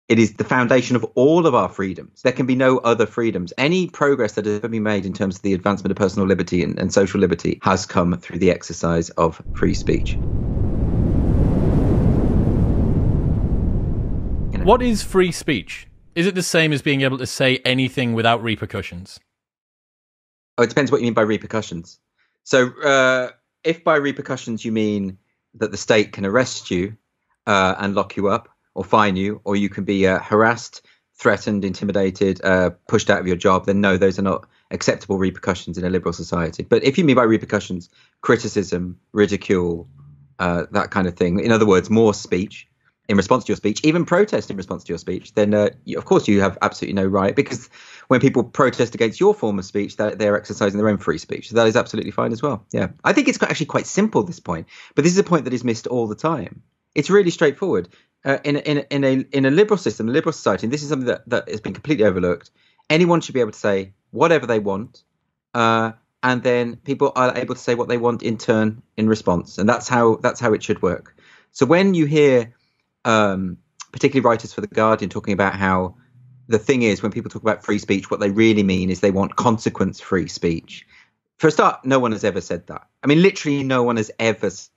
It is the foundation of all of our freedoms. There can be no other freedoms. Any progress that has ever been made in terms of the advancement of personal liberty and social liberty has come through the exercise of free speech. What is free speech? Is it the same as being able to say anything without repercussions? Oh, it depends what you mean by repercussions. So if by repercussions you mean that the state can arrest you and lock you up or fine you, or you can be harassed, threatened, intimidated, pushed out of your job, then no, those are not acceptable repercussions in a liberal society. But if you mean by repercussions, criticism, ridicule, that kind of thing, in other words, more speech in response to your speech, even protest in response to your speech, then of course you have absolutely no right, because when people protest against your form of speech, they're exercising their own free speech. So that is absolutely fine as well. Yeah, I think it's actually quite simple, this point, but this is a point that is missed all the time. It's really straightforward. In a liberal system, a liberal society, and this is something that has been completely overlooked, anyone should be able to say whatever they want, and then people are able to say what they want in turn in response, and that's how it should work. So when you hear particularly writers for The Guardian talking about how the thing is, when people talk about free speech, what they really mean is they want consequence-free speech. For a start, no one has ever said that. I mean, literally no one has ever said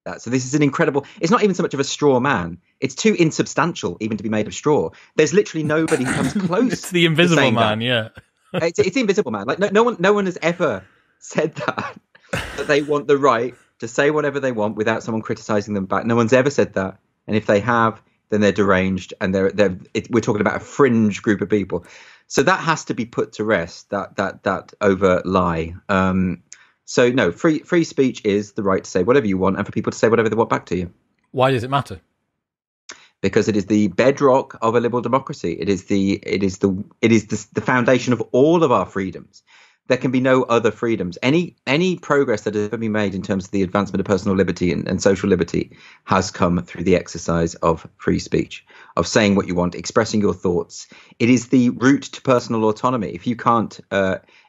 that. So this is an incredible, it's not even so much of a straw man. It's too insubstantial even to be made of straw. There's literally nobody who comes close. It's the invisible man, that. Yeah. It's the invisible man. Like no one has ever said that they want the right to say whatever they want without someone criticizing them back. No one's ever said that. And if they have, then they're deranged, and we're talking about a fringe group of people. So that has to be put to rest, that overt lie. So no, free speech is the right to say whatever you want and for people to say whatever they want back to you. Why does it matter? Because it is the bedrock of a liberal democracy. It is the foundation of all of our freedoms. There can be no other freedoms. Any progress that has ever been made in terms of the advancement of personal liberty and social liberty has come through the exercise of free speech, of saying what you want, expressing your thoughts. It is the route to personal autonomy. If you can't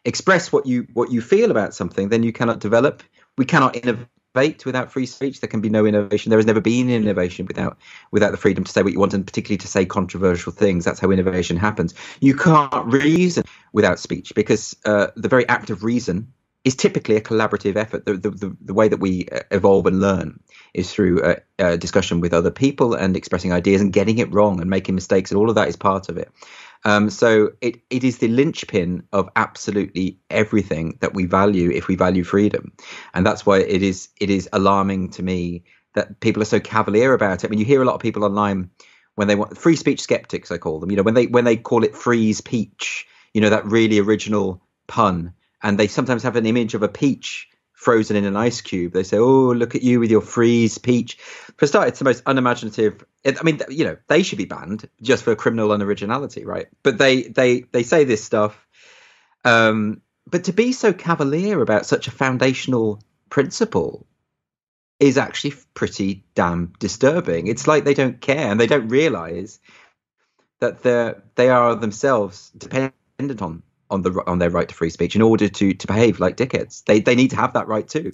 express what you feel about something, then you cannot develop. We cannot innovate without free speech. There can be no innovation. There has never been innovation without the freedom to say what you want, and particularly to say controversial things. That's how innovation happens. You can't reason without speech, because the very act of reason is typically a collaborative effort. The way that we evolve and learn is through discussion with other people and expressing ideas and getting it wrong and making mistakes, and all of that is part of it. So it is the linchpin of absolutely everything that we value if we value freedom. And that's why it is alarming to me that people are so cavalier about it. I mean, you hear a lot of people online when they want free speech skeptics, I call them, when they call it freeze peach, that really original pun. And they sometimes have an image of a peach frozen in an ice cube. They say, "Oh, look at you with your freeze peach." For a start, it's the most unimaginative. I mean, they should be banned just for criminal unoriginality, right? But they say this stuff. But to be so cavalier about such a foundational principle is actually pretty damn disturbing. It's like they don't care, and they don't realize that they are themselves dependent on their right to free speech in order to behave like dickheads. They need to have that right too.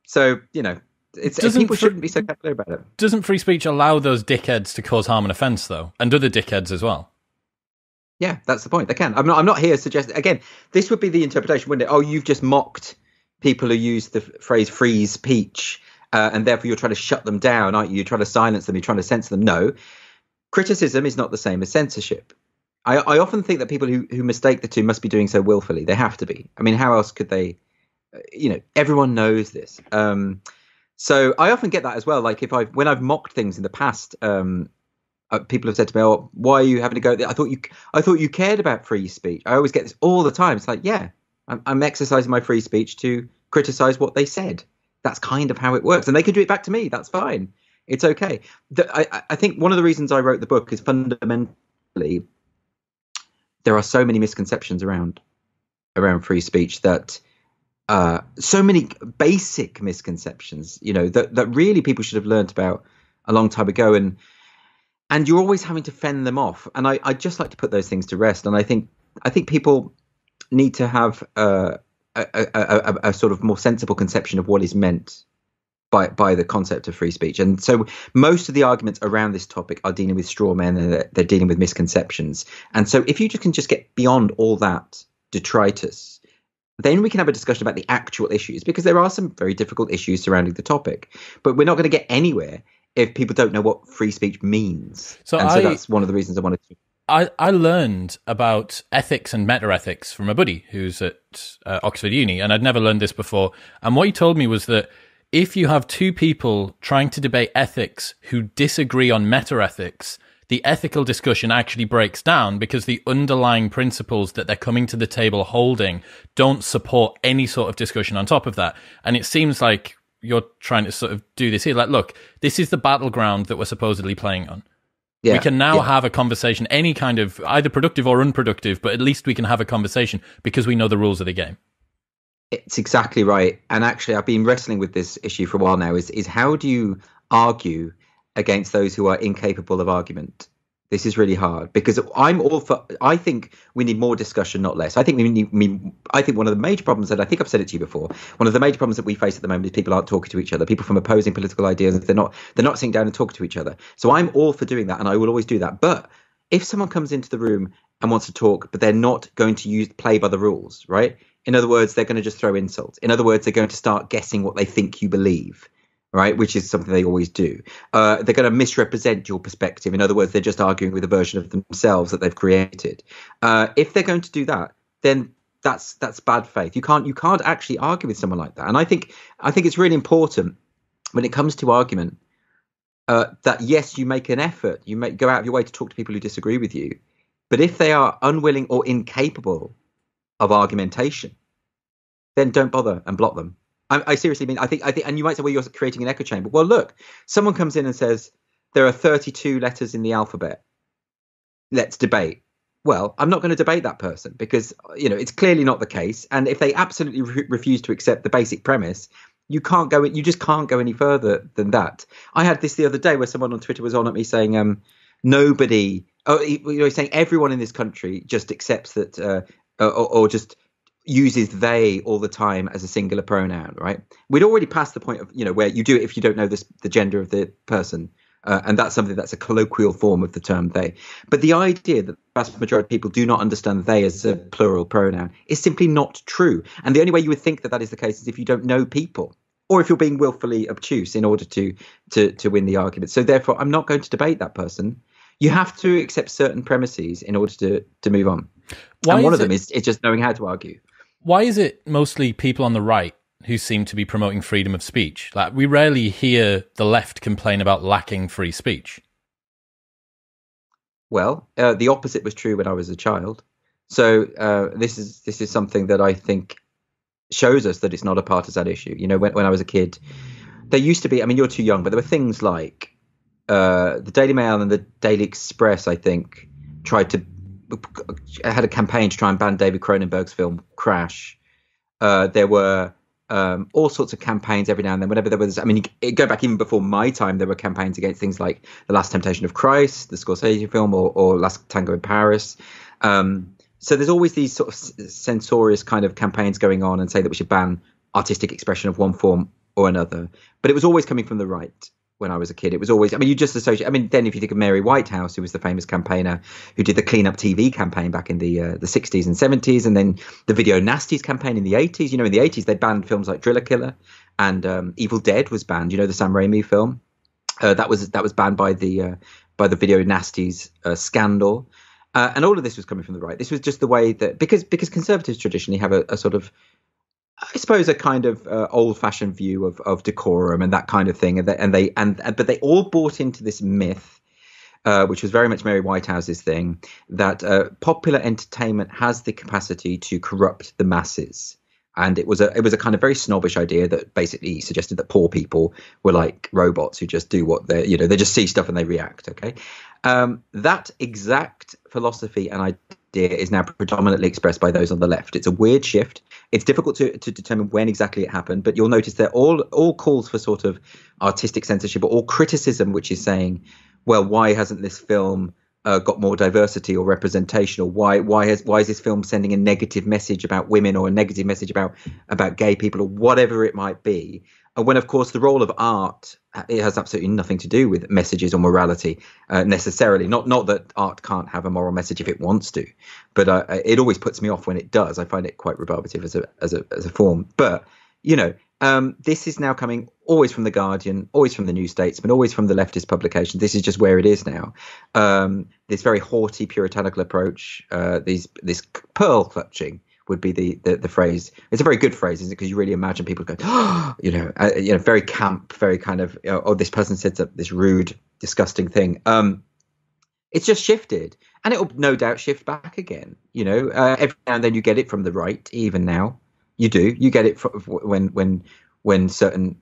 So people shouldn't be so cavalier about it. Doesn't free speech allow those dickheads to cause harm and offence, though, and other dickheads as well? Yeah, that's the point. They can. I'm not here suggesting, again, this would be the interpretation, wouldn't it? Oh, you've just mocked people who use the phrase freeze peach, and therefore you're trying to shut them down, aren't you? You're trying to silence them. You're trying to censor them. No, criticism is not the same as censorship. I often think that people who mistake the two must be doing so willfully. They have to be. I mean, how else could they? Everyone knows this. So I often get that as well. Like when I've mocked things in the past, people have said to me, "Oh, why are you having to go there? I thought you cared about free speech." I always get this all the time. It's like, yeah, I'm exercising my free speech to criticize what they said. That's kind of how it works, and they can do it back to me. That's fine. It's okay. I think one of the reasons I wrote the book is fundamentally there are so many misconceptions around free speech, that so many basic misconceptions, that really people should have learned about a long time ago, and you're always having to fend them off. And I'd just like to put those things to rest. And I think people need to have a sort of more sensible conception of what is meant by the concept of free speech. And so most of the arguments around this topic are dealing with straw men, and they're dealing with misconceptions. And so if you can just get beyond all that detritus, then we can have a discussion about the actual issues, because there are some very difficult issues surrounding the topic. But we're not going to get anywhere if people don't know what free speech means. So that's one of the reasons I wanted to. I learned about ethics and meta-ethics from a buddy who's at Oxford Uni, and I'd never learned this before. And what he told me was that if you have two people trying to debate ethics who disagree on meta-ethics, the ethical discussion actually breaks down because the underlying principles that they're coming to the table holding don't support any sort of discussion on top of that. And it seems like you're trying to sort of do this here. Like, look, this is the battleground that we're supposedly playing on. Yeah, we can now have a conversation, any kind of either productive or unproductive, but at least we can have a conversation because we know the rules of the game. It's exactly right. And actually, I've been wrestling with this issue for a while now, is how do you argue against those who are incapable of argument? This is really hard, because I think we need more discussion, not less. I think I think one of the major problems, that I think I've said it to you before, one of the major problems that we face at the moment is people aren't talking to each other. People from opposing political ideas, they're not sitting down and talking to each other. So I'm all for doing that, and I will always do that. But if someone comes into the room and wants to talk, but they're not going to play by the rules, right? In other words, they're going to just throw insults. In other words, they're going to start guessing what they think you believe. Right, which is something they always do. They're going to misrepresent your perspective. In other words, they're just arguing with a version of themselves that they've created. If they're going to do that, then that's bad faith. You can't actually argue with someone like that. And I think it's really important when it comes to argument that yes, you make an effort, you go out of your way to talk to people who disagree with you. But if they are unwilling or incapable of argumentation, then don't bother and block them. I seriously mean, I think, and you might say, well, you're creating an echo chamber. Well, look, someone comes in and says there are 32 letters in the alphabet. Let's debate. Well, I'm not going to debate that person, because it's clearly not the case. And if they absolutely refuse to accept the basic premise, you just can't go any further than that. I had this the other day where someone on Twitter was on at me saying, saying everyone in this country just accepts that, or just uses they all the time as a singular pronoun, right? We'd already passed the point of, where you do it if you don't know the gender of the person. And that's something that's a colloquial form of the term they. But the idea that the vast majority of people do not understand they as a plural pronoun is simply not true. And the only way you would think that is the case is if you don't know people, or if you're being willfully obtuse in order to win the argument. So therefore, I'm not going to debate that person. You have to accept certain premises in order to move on. And one of them is just knowing how to argue. Why is it mostly people on the right who seem to be promoting freedom of speech? Like, we rarely hear the left complain about lacking free speech. Well, the opposite was true when I was a child. So this is something that I think shows us that it's not a partisan issue. When I was a kid, there used to be, I mean, you're too young, but there were things like the Daily Mail and the Daily Express, I think, had a campaign to try and ban David Cronenberg's film Crash. There were all sorts of campaigns every now and then. Whenever there was, I mean, go back even before my time, there were campaigns against things like The Last Temptation of Christ, the Scorsese film, or Last Tango in Paris. So there's always these sort of censorious kind of campaigns going on and say that we should ban artistic expression of one form or another. But it was always coming from the right. When I was a kid, it was always, I mean, you just associate, I mean, then if you think of Mary Whitehouse, who was the famous campaigner who did the Clean Up TV campaign back in the 60s and 70s, and then the Video Nasties campaign in the 80s. In the 80s, they banned films like Driller Killer, and Evil Dead was banned, the Sam Raimi film. That was banned by the Video Nasties scandal. And all of this was coming from the right. This was just the way that, because conservatives traditionally have a sort of, I suppose, a kind of old-fashioned view of decorum and that kind of thing, but they all bought into this myth, which was very much Mary Whitehouse's thing, that popular entertainment has the capacity to corrupt the masses, and it was a kind of very snobbish idea that basically suggested that poor people were like robots who just do what they just see stuff and they react. Okay, that exact philosophy and idea is now predominantly expressed by those on the left. It's a weird shift. It's difficult to determine when exactly it happened, but you'll notice that all calls for sort of artistic censorship, or all criticism, which is saying, well, why hasn't this film got more diversity or representation, or why is this film sending a negative message about women, or a negative message about gay people, or whatever it might be. when, of course, the role of art, it has absolutely nothing to do with messages or morality necessarily. Not that art can't have a moral message if it wants to, but it always puts me off when it does. I find it quite rebarbative as a form. But this is now coming always from The Guardian, always from the New Statesman, always from the leftist publication. This is just where it is now. This very haughty, puritanical approach, this pearl clutching would be the phrase. It's a very good phrase, isn't it? Because you really imagine people going, very camp, very kind of, this person said this rude, disgusting thing. It's just shifted, and it will no doubt shift back again. Every now and then you get it from the right. Even now, you get it when certain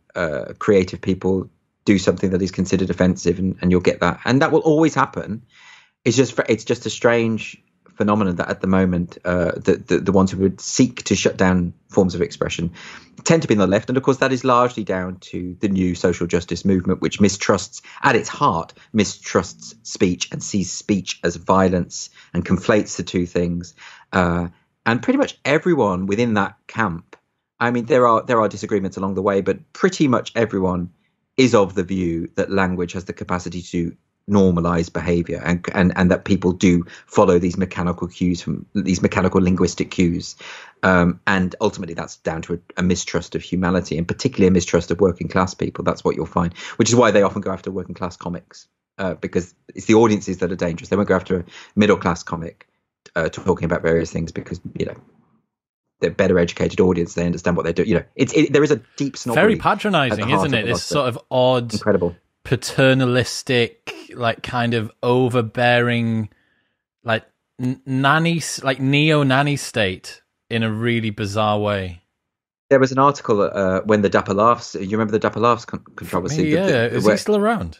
creative people do something that is considered offensive, and you'll get that, and that will always happen. It's just a strange phenomenon that at the moment the ones who would seek to shut down forms of expression tend to be on the left, and of course that is largely down to the new social justice movement, which at its heart mistrusts speech and sees speech as violence and conflates the two things, and pretty much everyone within that camp, I mean, there are disagreements along the way, but pretty much everyone is of the view that language has the capacity to normalize behavior, and that people do follow these mechanical cues, from these mechanical linguistic cues, and ultimately that's down to a mistrust of humanity, and particularly a mistrust of working class people. That's what you'll find, which is why they often go after working class comics, because it's the audiences that are dangerous. They won't go after a middle class comic talking about various things, because they're better educated audience. They understand what they're doing. There is a deep snobbery, very patronizing, isn't it? This sort of odd, incredible, paternalistic, like kind of overbearing, like nanny, like neo-nanny state in a really bizarre way. There was an article when the Dapper Laughs. You remember the Dapper Laughs controversy? Yeah, is he still around?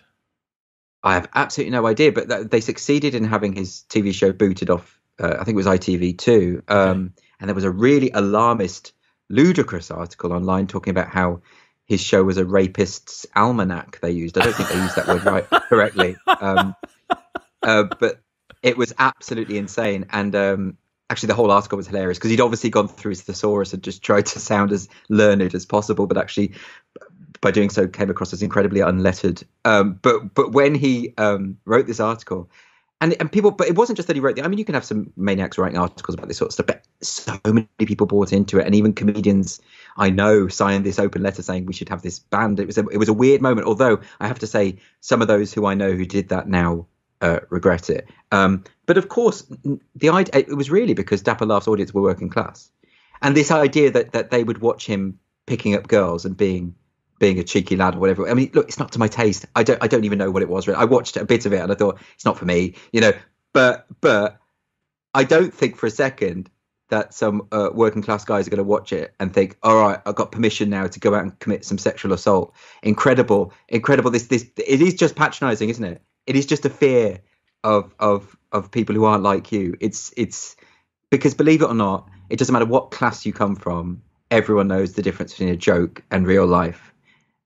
I have absolutely no idea, but they succeeded in having his TV show booted off. I think it was ITV2, and there was a really alarmist, ludicrous article online talking about how his show was a rapist's almanac they used. I don't think they used that word correctly. But it was absolutely insane. And actually, the whole article was hilarious because he'd obviously gone through his thesaurus and just tried to sound as learned as possible, but actually, by doing so, came across as incredibly unlettered. But when he wrote this article, and people, but it wasn't just that he wrote I mean, you can have some maniacs writing articles about this sort of stuff, but so many people bought into it, and even comedians I know signed this open letter saying we should have this banned. It was a weird moment, although I have to say some of those who I know who did that now regret it. But of course, the idea, it was really because Dapper Laugh's audience were working class, and this idea that they would watch him picking up girls and being a cheeky lad or whatever. I mean, look, it's not to my taste. I don't even know what it was. I watched a bit of it and I thought it's not for me, But I don't think for a second that some working class guys are going to watch it and think, all right, I've got permission now to go out and commit some sexual assault. Incredible. This it is just patronizing, isn't it? It is just a fear of people who aren't like you. It's because, believe it or not, it doesn't matter what class you come from. Everyone knows the difference between a joke and real life.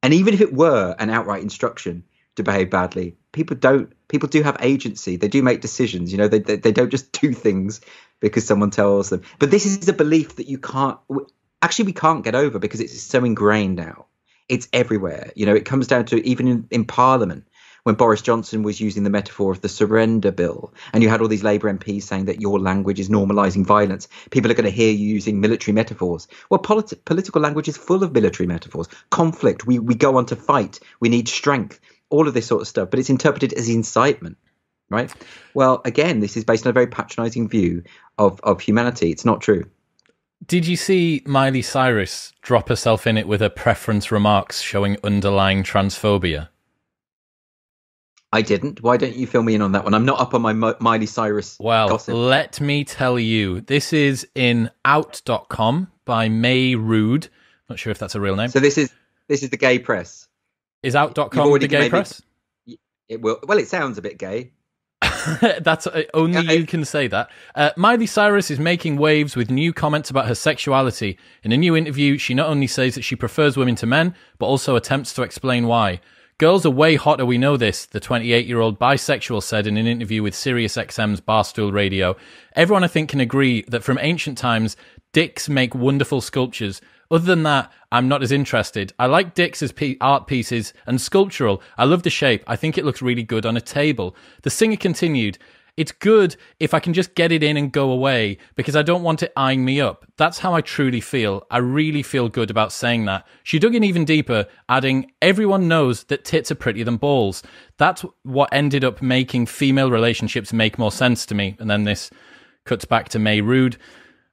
And even if it were an outright instruction to behave badly, people do have agency. They do make decisions. They don't just do things because someone tells them. But this is a belief that we can't get over because it's so ingrained now. It's everywhere. It comes down to even in Parliament, when Boris Johnson was using the metaphor of the surrender bill, and you had all these Labour MPs saying that your language is normalising violence. People are going to hear you using military metaphors. Well, political language is full of military metaphors. Conflict, we go on to fight, we need strength, all of this sort of stuff. But it's interpreted as incitement, right? Well, again, this is based on a very patronising view of humanity. It's not true. Did you see Miley Cyrus drop herself in it with her preference remarks showing underlying transphobia? I didn't. Why don't you fill me in on that one? I'm not up on my Miley Cyrus gossip. Let me tell you. This is in out.com by May Rude. Not sure if that's a real name. So this is the gay press. Is out.com the gay press? It will. Well, it sounds a bit gay. That's only you can say that. Miley Cyrus is making waves with new comments about her sexuality. In a new interview, she not only says that she prefers women to men, but also attempts to explain why. Girls are way hotter, we know this, the 28-year-old bisexual said in an interview with SiriusXM's Barstool Radio. Everyone, I think, can agree that from ancient times, dicks make wonderful sculptures. Other than that, I'm not as interested. I like Dick's as art pieces and sculptural. I love the shape. I think it looks really good on a table. The singer continued, it's good if I can just get it in and go away because I don't want it eyeing me up. That's how I truly feel. I really feel good about saying that. She dug in even deeper, adding, everyone knows that tits are prettier than balls. That's what ended up making female relationships make more sense to me. And then this cuts back to May Rude.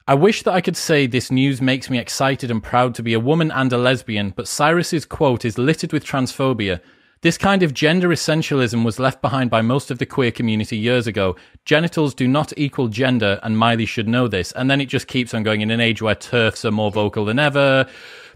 I wish that I could say this news makes me excited and proud to be a woman and a lesbian, but Cyrus's quote is littered with transphobia. This kind of gender essentialism was left behind by most of the queer community years ago. Genitals do not equal gender, and Miley should know this. And then it just keeps on going in an age where TERFs are more vocal than ever.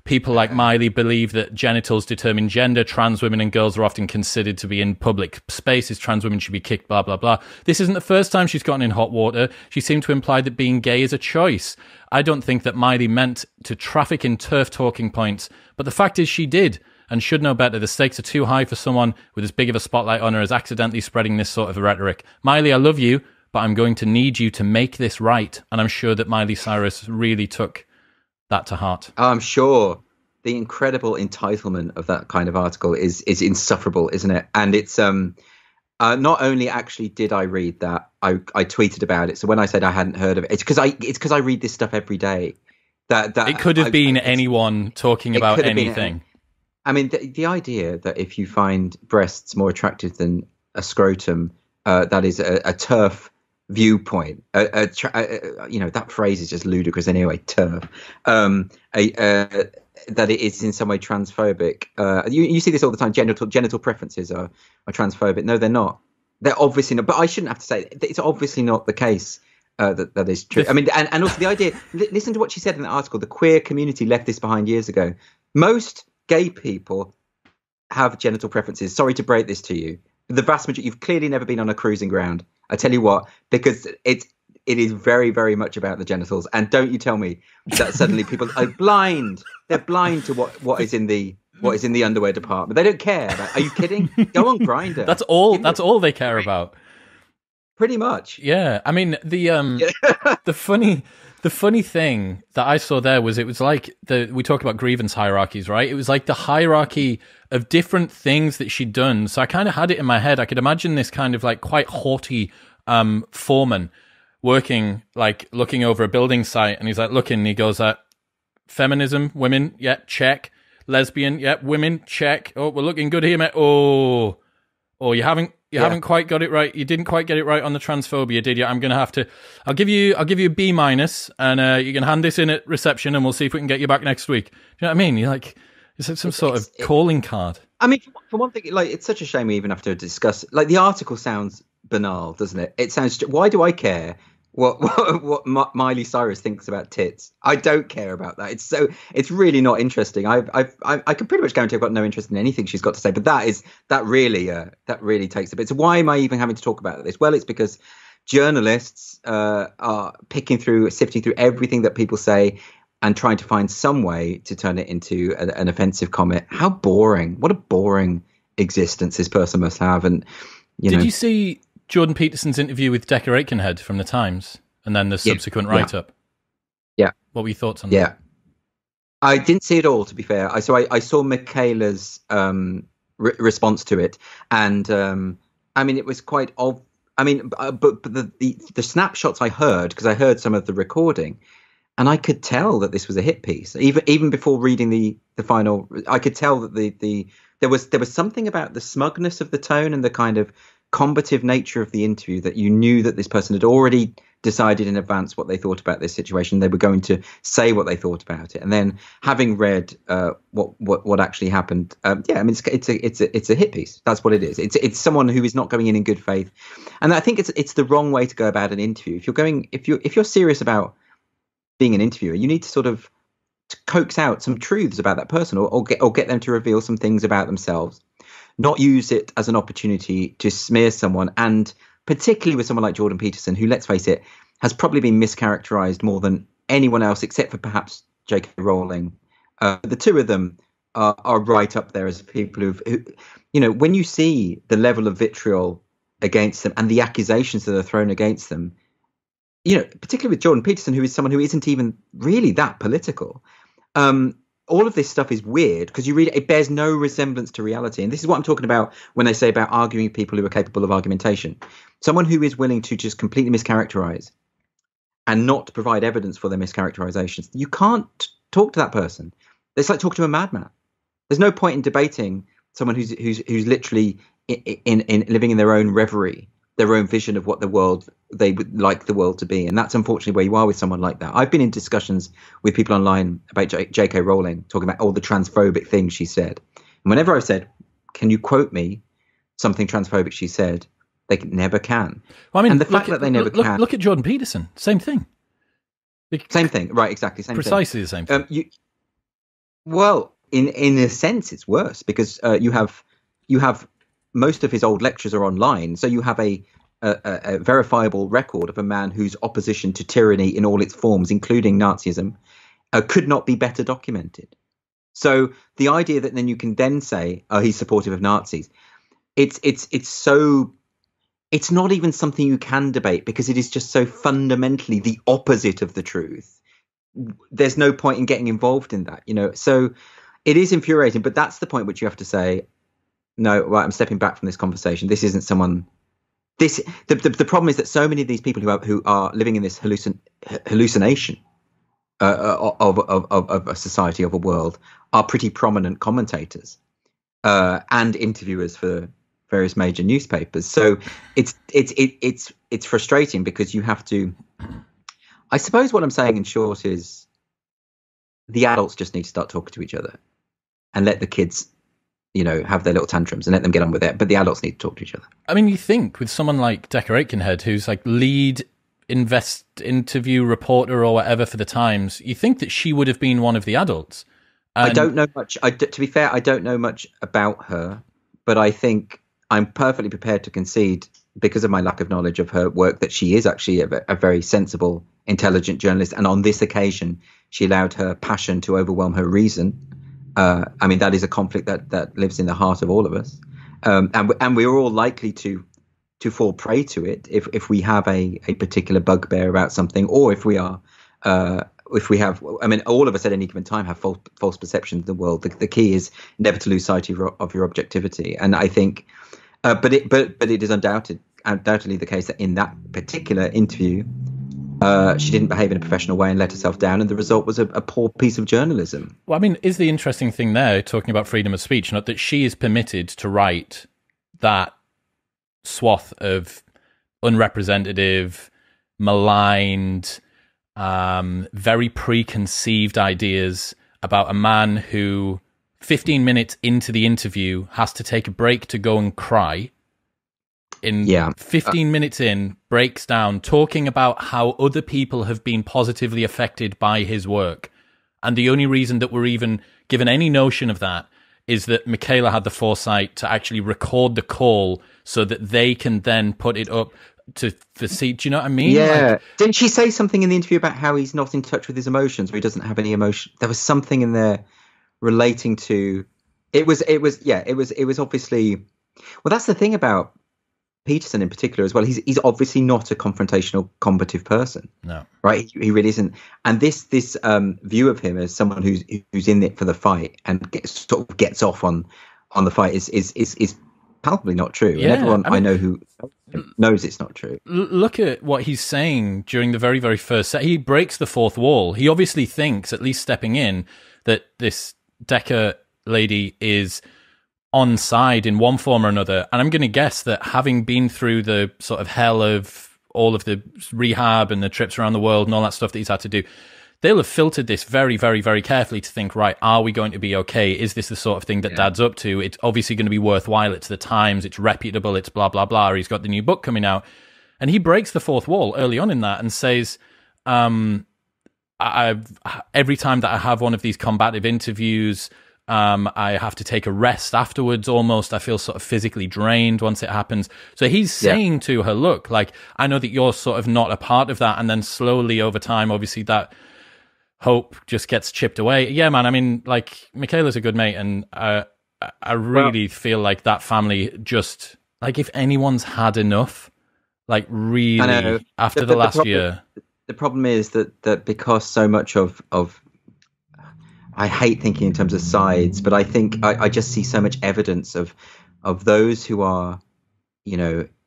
People like Miley believe that genitals determine gender. Trans women and girls are often considered to be in public spaces. Trans women should be kicked, blah, blah, blah. This isn't the first time she's gotten in hot water. She seemed to imply that being gay is a choice. I don't think that Miley meant to traffic in TERF talking points, but the fact is she did. And should know better. The stakes are too high for someone with as big of a spotlight on her as accidentally spreading this sort of rhetoric. Miley, I love you, but I'm going to need you to make this right. And I'm sure that Miley Cyrus really took that to heart. I'm sure the incredible entitlement of that kind of article is insufferable, isn't it? And it's not only actually did I read that, I tweeted about it. So when I said I hadn't heard of it, it's because I read this stuff every day. That it could have been anyone talking about anything. I mean, the idea that if you find breasts more attractive than a scrotum, that is a TERF viewpoint. That phrase is just ludicrous anyway. TERF. That it is in some way transphobic. You see this all the time. Genital preferences are transphobic. No, they're not. They're obviously not. But I shouldn't have to say it. It's obviously not the case. That is true. I mean, and also the idea. Listen to what she said in the article. The queer community left this behind years ago. Most gay people have genital preferences. Sorry to break this to you. The vast majority, you've clearly never been on a cruising ground. I tell you what, because it is very, very much about the genitals. And don't you tell me that suddenly people are blind. They're blind to what is in the underwear department. They don't care. Are you kidding? Go on Grindr. That's all they care about. Pretty much. Yeah. I mean, the funny thing that I saw there was it was like we talk about grievance hierarchies, right? It was like the hierarchy of different things that she'd done. So I kind of had it in my head. I could imagine this kind of like quite haughty foreman working, like looking over a building site, and he's like looking, and he goes, feminism, women, yeah, check. Lesbian, yeah, women, check. Oh, we're looking good here, mate. Oh, you haven't quite got it right. You didn't quite get it right on the transphobia, did you? I'm going to have to. I'll give you a B-, and you can hand this in at reception, and we'll see if we can get you back next week. Do you know what I mean? You're like, it's like some sort of calling card. I mean, for one thing, like it's such a shame we even have to discuss. Like the article sounds banal, doesn't it? It sounds. Why do I care what Miley Cyrus thinks about tits? I don't care about that. It's really not interesting. I can pretty much guarantee I've got no interest in anything she's got to say. But that really takes a bit. So why am I even having to talk about this? Well, it's because journalists are sifting through everything that people say and trying to find some way to turn it into an offensive comment. How boring! What a boring existence this person must have. And did you see Jordan Peterson's interview with Decca Aikenhead from the Times, and then the subsequent write-up? Yeah. What were your thoughts on that? Yeah. I didn't see it all, to be fair. I saw Michaela's response to it, and I mean, it was quite but the snapshots I heard, because I heard some of the recording, and I could tell that this was a hit piece. Even before reading the final, I could tell that there was something about the smugness of the tone and the kind of combative nature of the interview that you knew that this person had already decided in advance what they thought about this situation. They were going to say what they thought about it, and then having read what actually happened, I mean, it's a hit piece. That's what it is. It's someone who is not going in good faith, and I think it's the wrong way to go about an interview. If you're serious about being an interviewer, you need to sort of coax out some truths about that person, or get them to reveal some things about themselves. Not use it as an opportunity to smear someone, and particularly with someone like Jordan Peterson, who, let's face it, has probably been mischaracterized more than anyone else, except for perhaps J.K. Rowling. The two of them are right up there as people who, when you see the level of vitriol against them and the accusations that are thrown against them, particularly with Jordan Peterson, who is someone who isn't even really that political. all of this stuff is weird because you read it bears no resemblance to reality. And this is what I'm talking about when they say about arguing with people who are capable of argumentation. Someone who is willing to just completely mischaracterize and not provide evidence for their mischaracterizations. You can't talk to that person. It's like talking to a madman. There's no point in debating someone who's literally in living in their own reverie, their own vision of what the world they would like the world to be. And that's unfortunately where you are with someone like that. I've been in discussions with people online about J.K. Rowling, talking about all the transphobic things she said. And whenever I've said, can you quote me something transphobic she said, they never can. Well, I mean, and the fact that they never can. Look at Jordan Peterson. Same thing. Same thing. Right, exactly. Same Precisely thing. The same thing. Well, in a sense, it's worse because you have most of his old lectures are online, so you have a verifiable record of a man whose opposition to tyranny in all its forms, including Nazism, could not be better documented. So the idea that then you can then say, "Oh, he's supportive of Nazis," it's not even something you can debate because it is just so fundamentally the opposite of the truth. There's no point in getting involved in that, So it is infuriating, but that's the point which you have to say, no, right, I'm stepping back from this conversation. This isn't someone. The problem is that so many of these people who are living in this hallucination of a society, of a world, are pretty prominent commentators and interviewers for various major newspapers. So it's frustrating because you have to. I suppose what I'm saying in short is the adults just need to start talking to each other and let the kids, have their little tantrums and let them get on with it. But the adults need to talk to each other. I mean, you think with someone like Decker Aitkenhead, who's like lead interview reporter or whatever for the Times, you think that she would have been one of the adults. I don't know much. To be fair, I don't know much about her, but I think I'm perfectly prepared to concede, because of my lack of knowledge of her work, that she is actually a very sensible, intelligent journalist. And on this occasion, she allowed her passion to overwhelm her reason. I mean, that is a conflict that lives in the heart of all of us. And we're all likely to fall prey to it if we have a particular bugbear about something, or if we have, all of us at any given time have false perceptions of the world. The key is never to lose sight of your objectivity. And I think, but it is undoubtedly the case that in that particular interview, she didn't behave in a professional way and let herself down, and the result was a poor piece of journalism. Well, I mean, is the interesting thing there, talking about freedom of speech, not that she is permitted to write that swath of unrepresentative, maligned, very preconceived ideas about a man who 15 minutes into the interview has to take a break to go and cry. 15 minutes in, breaks down, talking about how other people have been positively affected by his work. And the only reason that we're even given any notion of that is that Michaela had the foresight to actually record the call so that they can then put it up to see. Do you know what I mean? Yeah. Didn't she say something in the interview about how he's not in touch with his emotions, or he doesn't have any emotion? There was something in there relating to it was obviously, well, that's the thing about Peterson in particular as well. He's obviously not a confrontational, combative person. No, right? He really isn't. And this view of him as someone who's in it for the fight and gets off on the fight is palpably not true. Yeah, and everyone I know who knows it's not true. Look at what he's saying during the very, very first set. He breaks the fourth wall. He obviously thinks, at least stepping in, that this Decker lady is on side in one form or another. And I'm going to guess that having been through the sort of hell of all of the rehab and the trips around the world and all that stuff that he's had to do, they'll have filtered this very, very, very carefully to think, right, are we going to be okay? Is this the sort of thing that Dad's up to? It's obviously going to be worthwhile. It's the Times. It's reputable. It's blah, blah, blah. He's got the new book coming out. And he breaks the fourth wall early on in that and says, every time that I have one of these combative interviews, I have to take a rest afterwards almost. I feel sort of physically drained once it happens. So he's saying to her, look, like, I know that you're sort of not a part of that. And then slowly over time, obviously that hope just gets chipped away. Yeah, man. I mean, like, Michaela's a good mate. And I really feel like that family just, like, if anyone's had enough, like, really, after the last year. The problem is that because so much of I hate thinking in terms of sides, but I think I just see so much evidence of those who are,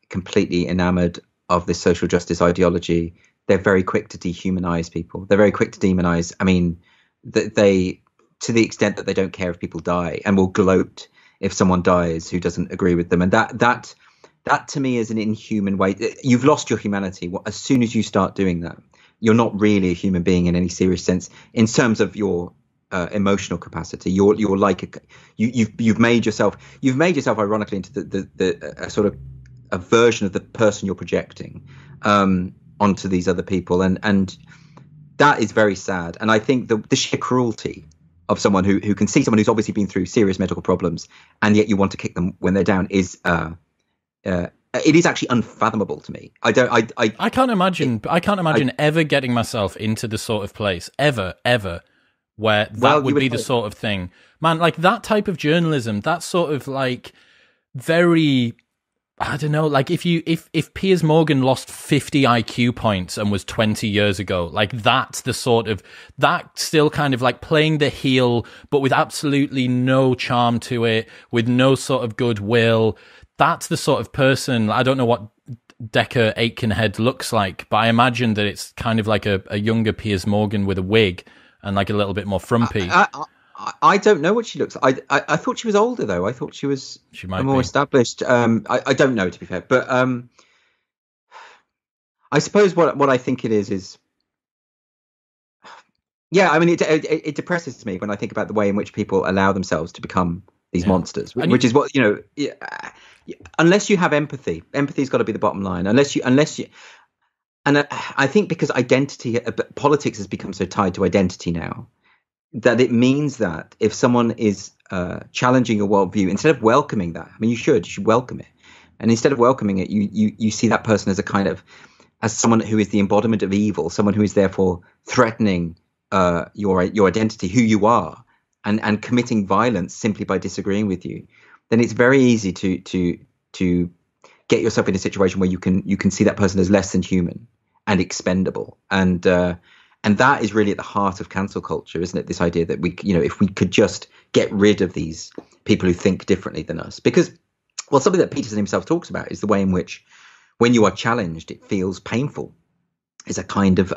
completely enamored of this social justice ideology. They're very quick to dehumanize people. They're very quick to demonize. I mean, they to the extent that they don't care if people die and will gloat if someone dies who doesn't agree with them. And that to me is an inhuman way. You've lost your humanity. As soon as you start doing that, you're not really a human being in any serious sense in terms of your emotional capacity. You're like you've made yourself ironically into the sort of a version of the person you're projecting onto these other people, and that is very sad. And I think the sheer cruelty of someone who can see someone who's obviously been through serious medical problems and yet you want to kick them when they're down is it is actually unfathomable to me. I can't imagine ever getting myself into the sort of place ever where that would be the sort of thing, man. Like that type of journalism, that sort of like very, I don't know, like if Piers Morgan lost 50 IQ points and was 20 years ago, like that's the sort of, that still kind of like playing the heel, but with absolutely no charm to it, with no sort of goodwill. That's the sort of person. I don't know what Decker Aikenhead looks like, but I imagine that it's kind of like a younger Piers Morgan with a wig and like a little bit more frumpy. I don't know what she looks like. I thought she was older though. I thought she might more established. I don't know, to be fair, but I suppose what I think it is yeah. I mean, it depresses me when I think about the way in which people allow themselves to become these monsters, which is what unless you have empathy's got to be the bottom line. Unless you. And I think because politics has become so tied to identity now, that it means that if someone is challenging your worldview, instead of welcoming that, I mean, you should welcome it. And instead of welcoming it, you see that person as as someone who is the embodiment of evil, someone who is therefore threatening your identity, who you are, and committing violence simply by disagreeing with you. Then it's very easy to get yourself in a situation where you can see that person as less than human and expendable, and that is really at the heart of cancel culture, isn't it? This idea that if we could just get rid of these people who think differently than us, because something that Peterson himself talks about is the way in which, when you are challenged, it feels painful. It's a kind of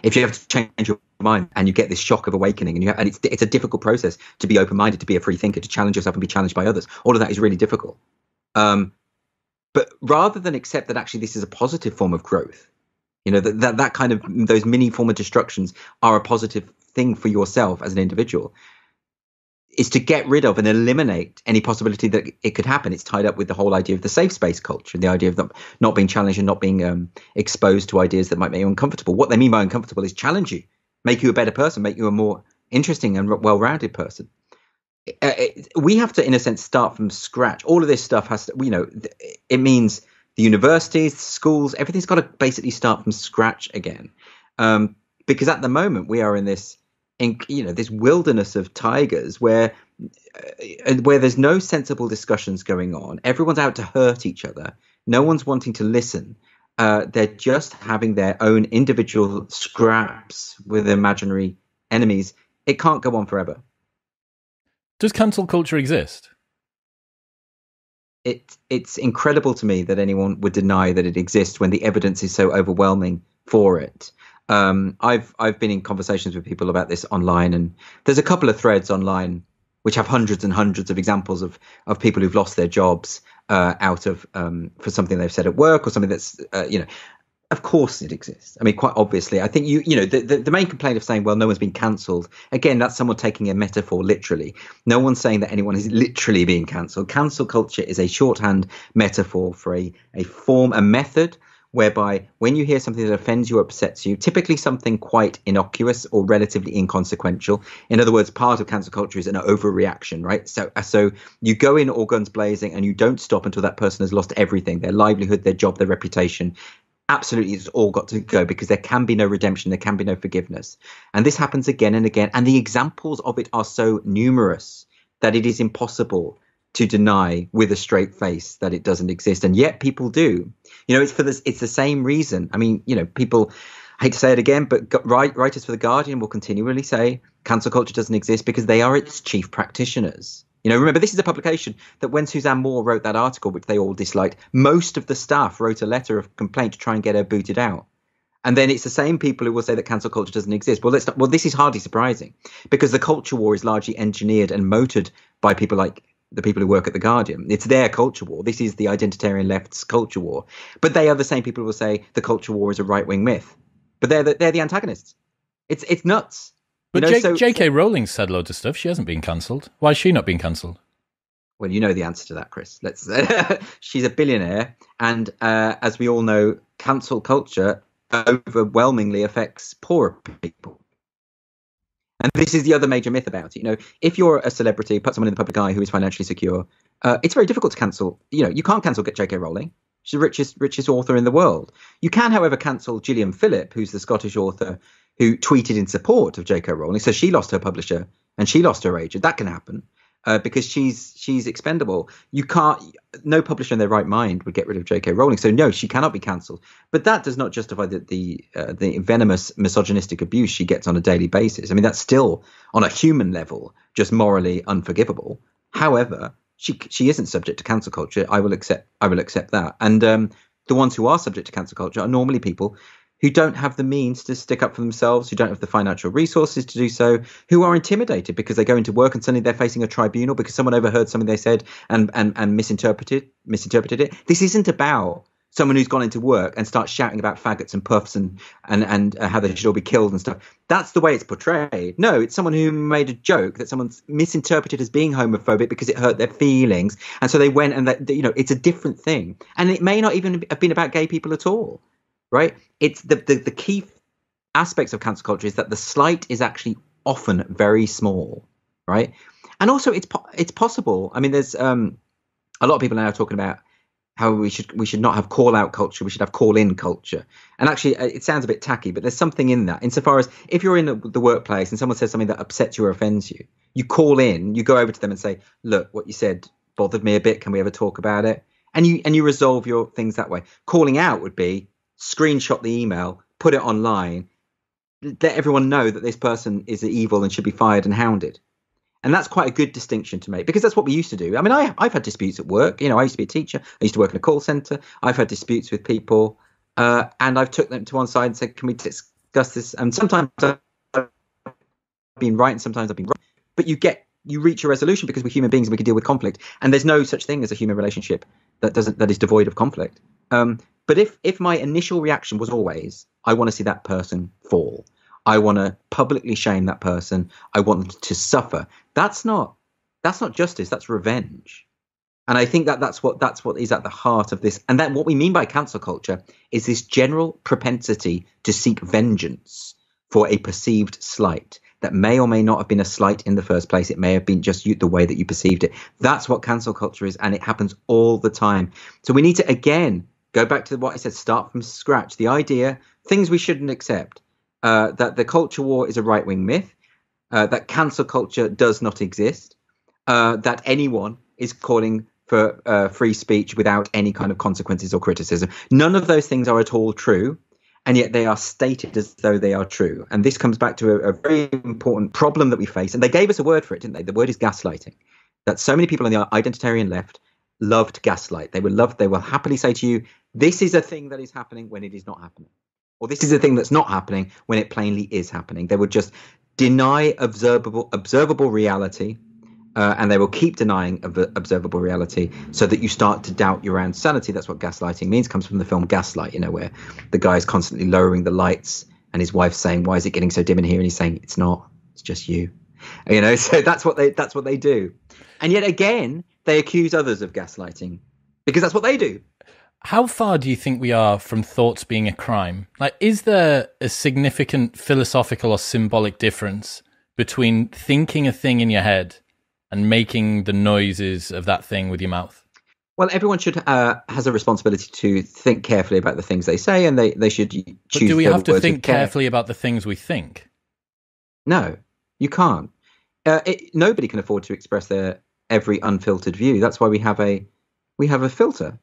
if you have to change your mind and you get this shock of awakening, and it's a difficult process to be open-minded, to be a free thinker, to challenge yourself and be challenged by others. All of that is really difficult. But rather than accept that actually this is a positive form of growth, that kind of, those mini form of destructions are a positive thing for yourself as an individual, is to get rid of and eliminate any possibility that it could happen. It's tied up with the whole idea of the safe space culture, and the idea of them not being challenged and not being exposed to ideas that might make you uncomfortable. What they mean by uncomfortable is challenge you, make you a better person, make you a more interesting and well-rounded person. We have to, in a sense, start from scratch. All of this stuff has to, it means the universities, the schools, everything's got to basically start from scratch again. Because at the moment we are in this wilderness of tigers where there's no sensible discussions going on. Everyone's out to hurt each other. No one's wanting to listen. They're just having their own individual scraps with imaginary enemies. It can't go on forever. Does cancel culture exist? It's incredible to me that anyone would deny that it exists when the evidence is so overwhelming for it. I've been in conversations with people about this online, and there's a couple of threads online which have hundreds and hundreds of examples of people who've lost their jobs out of for something they've said at work, or something that's of course it exists. I mean, quite obviously. I think the main complaint of saying, well, no one's been cancelled, again, that's someone taking a metaphor literally. No one's saying that anyone is literally being cancelled. Cancel culture is a shorthand metaphor for a form, a method, whereby when you hear something that offends you or upsets you, typically something quite innocuous or relatively inconsequential. In other words, part of cancel culture is an overreaction, right? So you go in all guns blazing and you don't stop until that person has lost everything, their livelihood, their job, their reputation. Absolutely, it's all got to go, because there can be no redemption, there can be no forgiveness. And this happens again and again. And the examples of it are so numerous that it is impossible to deny with a straight face that it doesn't exist. And yet people do. It's the same reason. I mean, people, I hate to say it again, but writers for The Guardian will continually say cancel culture doesn't exist because they are its chief practitioners. You know, remember, this is a publication that when Suzanne Moore wrote that article, which they all disliked, most of the staff wrote a letter of complaint to try and get her booted out. And then it's the same people who will say that cancel culture doesn't exist. Well, this is hardly surprising because the culture war is largely engineered and motored by people like the people who work at The Guardian. It's their culture war. This is the identitarian left's culture war. But they are the same people who will say the culture war is a right-wing myth. But they're the antagonists. It's nuts. But J.K. Rowling said loads of stuff. She hasn't been cancelled. Why is she not being cancelled? Well, you know the answer to that, Chris. She's a billionaire. And as we all know, cancel culture overwhelmingly affects poorer people. And this is the other major myth about it. You know, if you're a celebrity, put someone in the public eye who is financially secure, it's very difficult to cancel. You know, you can't cancel J.K. Rowling. She's the richest author in the world. You can, however, cancel Gillian Phillip, who's the Scottish author who tweeted in support of J.K. Rowling. So she lost her publisher and she lost her agent. That can happen because she's expendable. You can't. No publisher in their right mind would get rid of J.K. Rowling. So no, she cannot be cancelled. But that does not justify the venomous misogynistic abuse she gets on a daily basis. I mean, that's still on a human level just morally unforgivable. However, she isn't subject to cancel culture. I will accept that. And the ones who are subject to cancel culture are normally people who don't have the means to stick up for themselves, who don't have the financial resources to do so, who are intimidated because they go into work and suddenly they're facing a tribunal because someone overheard something they said and misinterpreted it. This isn't about someone who's gone into work and starts shouting about faggots and puffs and how they should all be killed and stuff. That's the way it's portrayed. No, it's someone who made a joke that someone's misinterpreted as being homophobic because it hurt their feelings. And so they went and, it's a different thing. And it may not even have been about gay people at all, right? It's the key aspects of cancel culture is that the slight is actually often very small, right? And also it's possible. I mean, there's a lot of people now talking about how we should not have call out culture. We should have call in culture. And actually, it sounds a bit tacky, but there's something in that. Insofar as if you're in the workplace and someone says something that upsets you or offends you, you call in, you go over to them and say, look, what you said bothered me a bit. Can we ever talk about it? And you resolve your things that way. Calling out would be screenshot the email, put it online, let everyone know that this person is evil and should be fired and hounded. And that's quite a good distinction to make because that's what we used to do. I mean, I've had disputes at work. You know, I used to be a teacher. I used to work in a call center. I've had disputes with people and I've took them to one side and said, can we discuss this? And sometimes I've been right and sometimes I've been wrong. But you reach a resolution because we're human beings and we can deal with conflict. And there's no such thing as a human relationship that is devoid of conflict. But if my initial reaction was always, I want to see that person fall, I want to publicly shame that person, I want them to suffer, that's not justice, that's revenge. And I think that's what is at the heart of this. And then what we mean by cancel culture is this general propensity to seek vengeance for a perceived slight that may or may not have been a slight in the first place. It may have been just the way that you perceived it. That's what cancel culture is, and it happens all the time. So we need to, again, go back to what I said, start from scratch. The idea, things we shouldn't accept, that the culture war is a right-wing myth, that cancel culture does not exist, that anyone is calling for free speech without any kind of consequences or criticism. None of those things are at all true, and yet they are stated as though they are true. And this comes back to a very important problem that we face. And they gave us a word for it, didn't they? The word is gaslighting. That so many people on the identitarian left loved gaslight. They will happily say to you, this is a thing that is happening when it is not happening. Or this is a thing that's not happening when it plainly is happening. They would just deny observable reality, and they will keep denying observable reality so that you start to doubt your own sanity. That's what gaslighting means. It comes from the film Gaslight, where the guy is constantly lowering the lights and his wife's saying, why is it getting so dim in here? And he's saying, it's not, it's just you. So that's what they do. And yet again, they accuse others of gaslighting because that's what they do. How far do you think we are from thoughts being a crime? Like, is there a significant philosophical or symbolic difference between thinking a thing in your head and making the noises of that thing with your mouth? Well, everyone has a responsibility to think carefully about the things they say, and they should choose. But do we have to think carefully about the things we think? No, you can't. Nobody can afford to express their every unfiltered view. That's why we have a filter.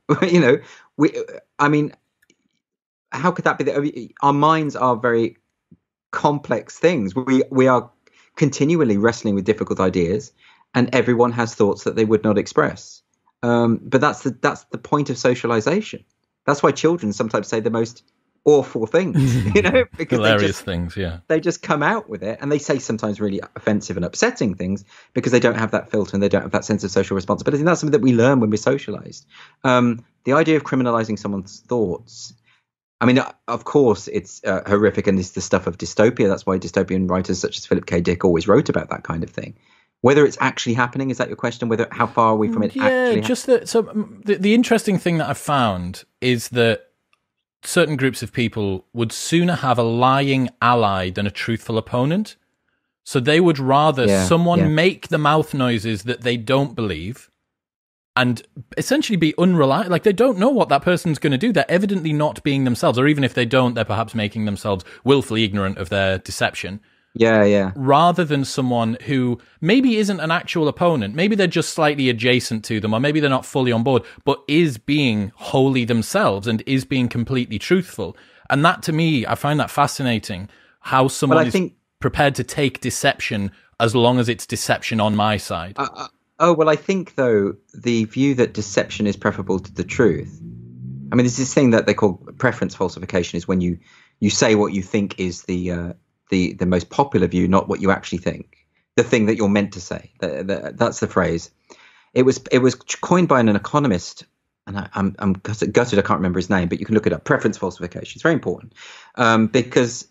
how could that be? I mean, our minds are very complex things. We are continually wrestling with difficult ideas, and everyone has thoughts that they would not express. But that's the point of socialization. That's why children sometimes say the most awful things, because hilarious things. Yeah, they just come out with it, and they say sometimes really offensive and upsetting things because they don't have that filter and they don't have that sense of social responsibility. And that's something that we learn when we're socialized. The idea of criminalizing someone's thoughts. I mean, of course, it's horrific, and it's the stuff of dystopia. That's why dystopian writers such as Philip K. Dick always wrote about that kind of thing. Whether it's actually happening, is that your question? How far are we from it? Yeah, the interesting thing that I've found is that certain groups of people would sooner have a lying ally than a truthful opponent. So they would rather someone make the mouth noises that they don't believe and essentially be unreliable. Like, they don't know what that person's going to do. They're evidently not being themselves, or even if they don't, they're perhaps making themselves willfully ignorant of their deception. Yeah. Rather than someone who maybe isn't an actual opponent, maybe they're just slightly adjacent to them, or maybe they're not fully on board, but is being wholly themselves and is being completely truthful. And that, to me, I find that fascinating, how someone is prepared to take deception as long as it's deception on my side. I think, though, the view that deception is preferable to the truth. I mean, there's this thing that they call preference falsification, is when you say what you think is the most popular view, not what you actually think, the thing that you're meant to say. That's the phrase. It was coined by an economist, and I'm gutted I can't remember his name, but you can look it up. Preference falsification. It's very important, because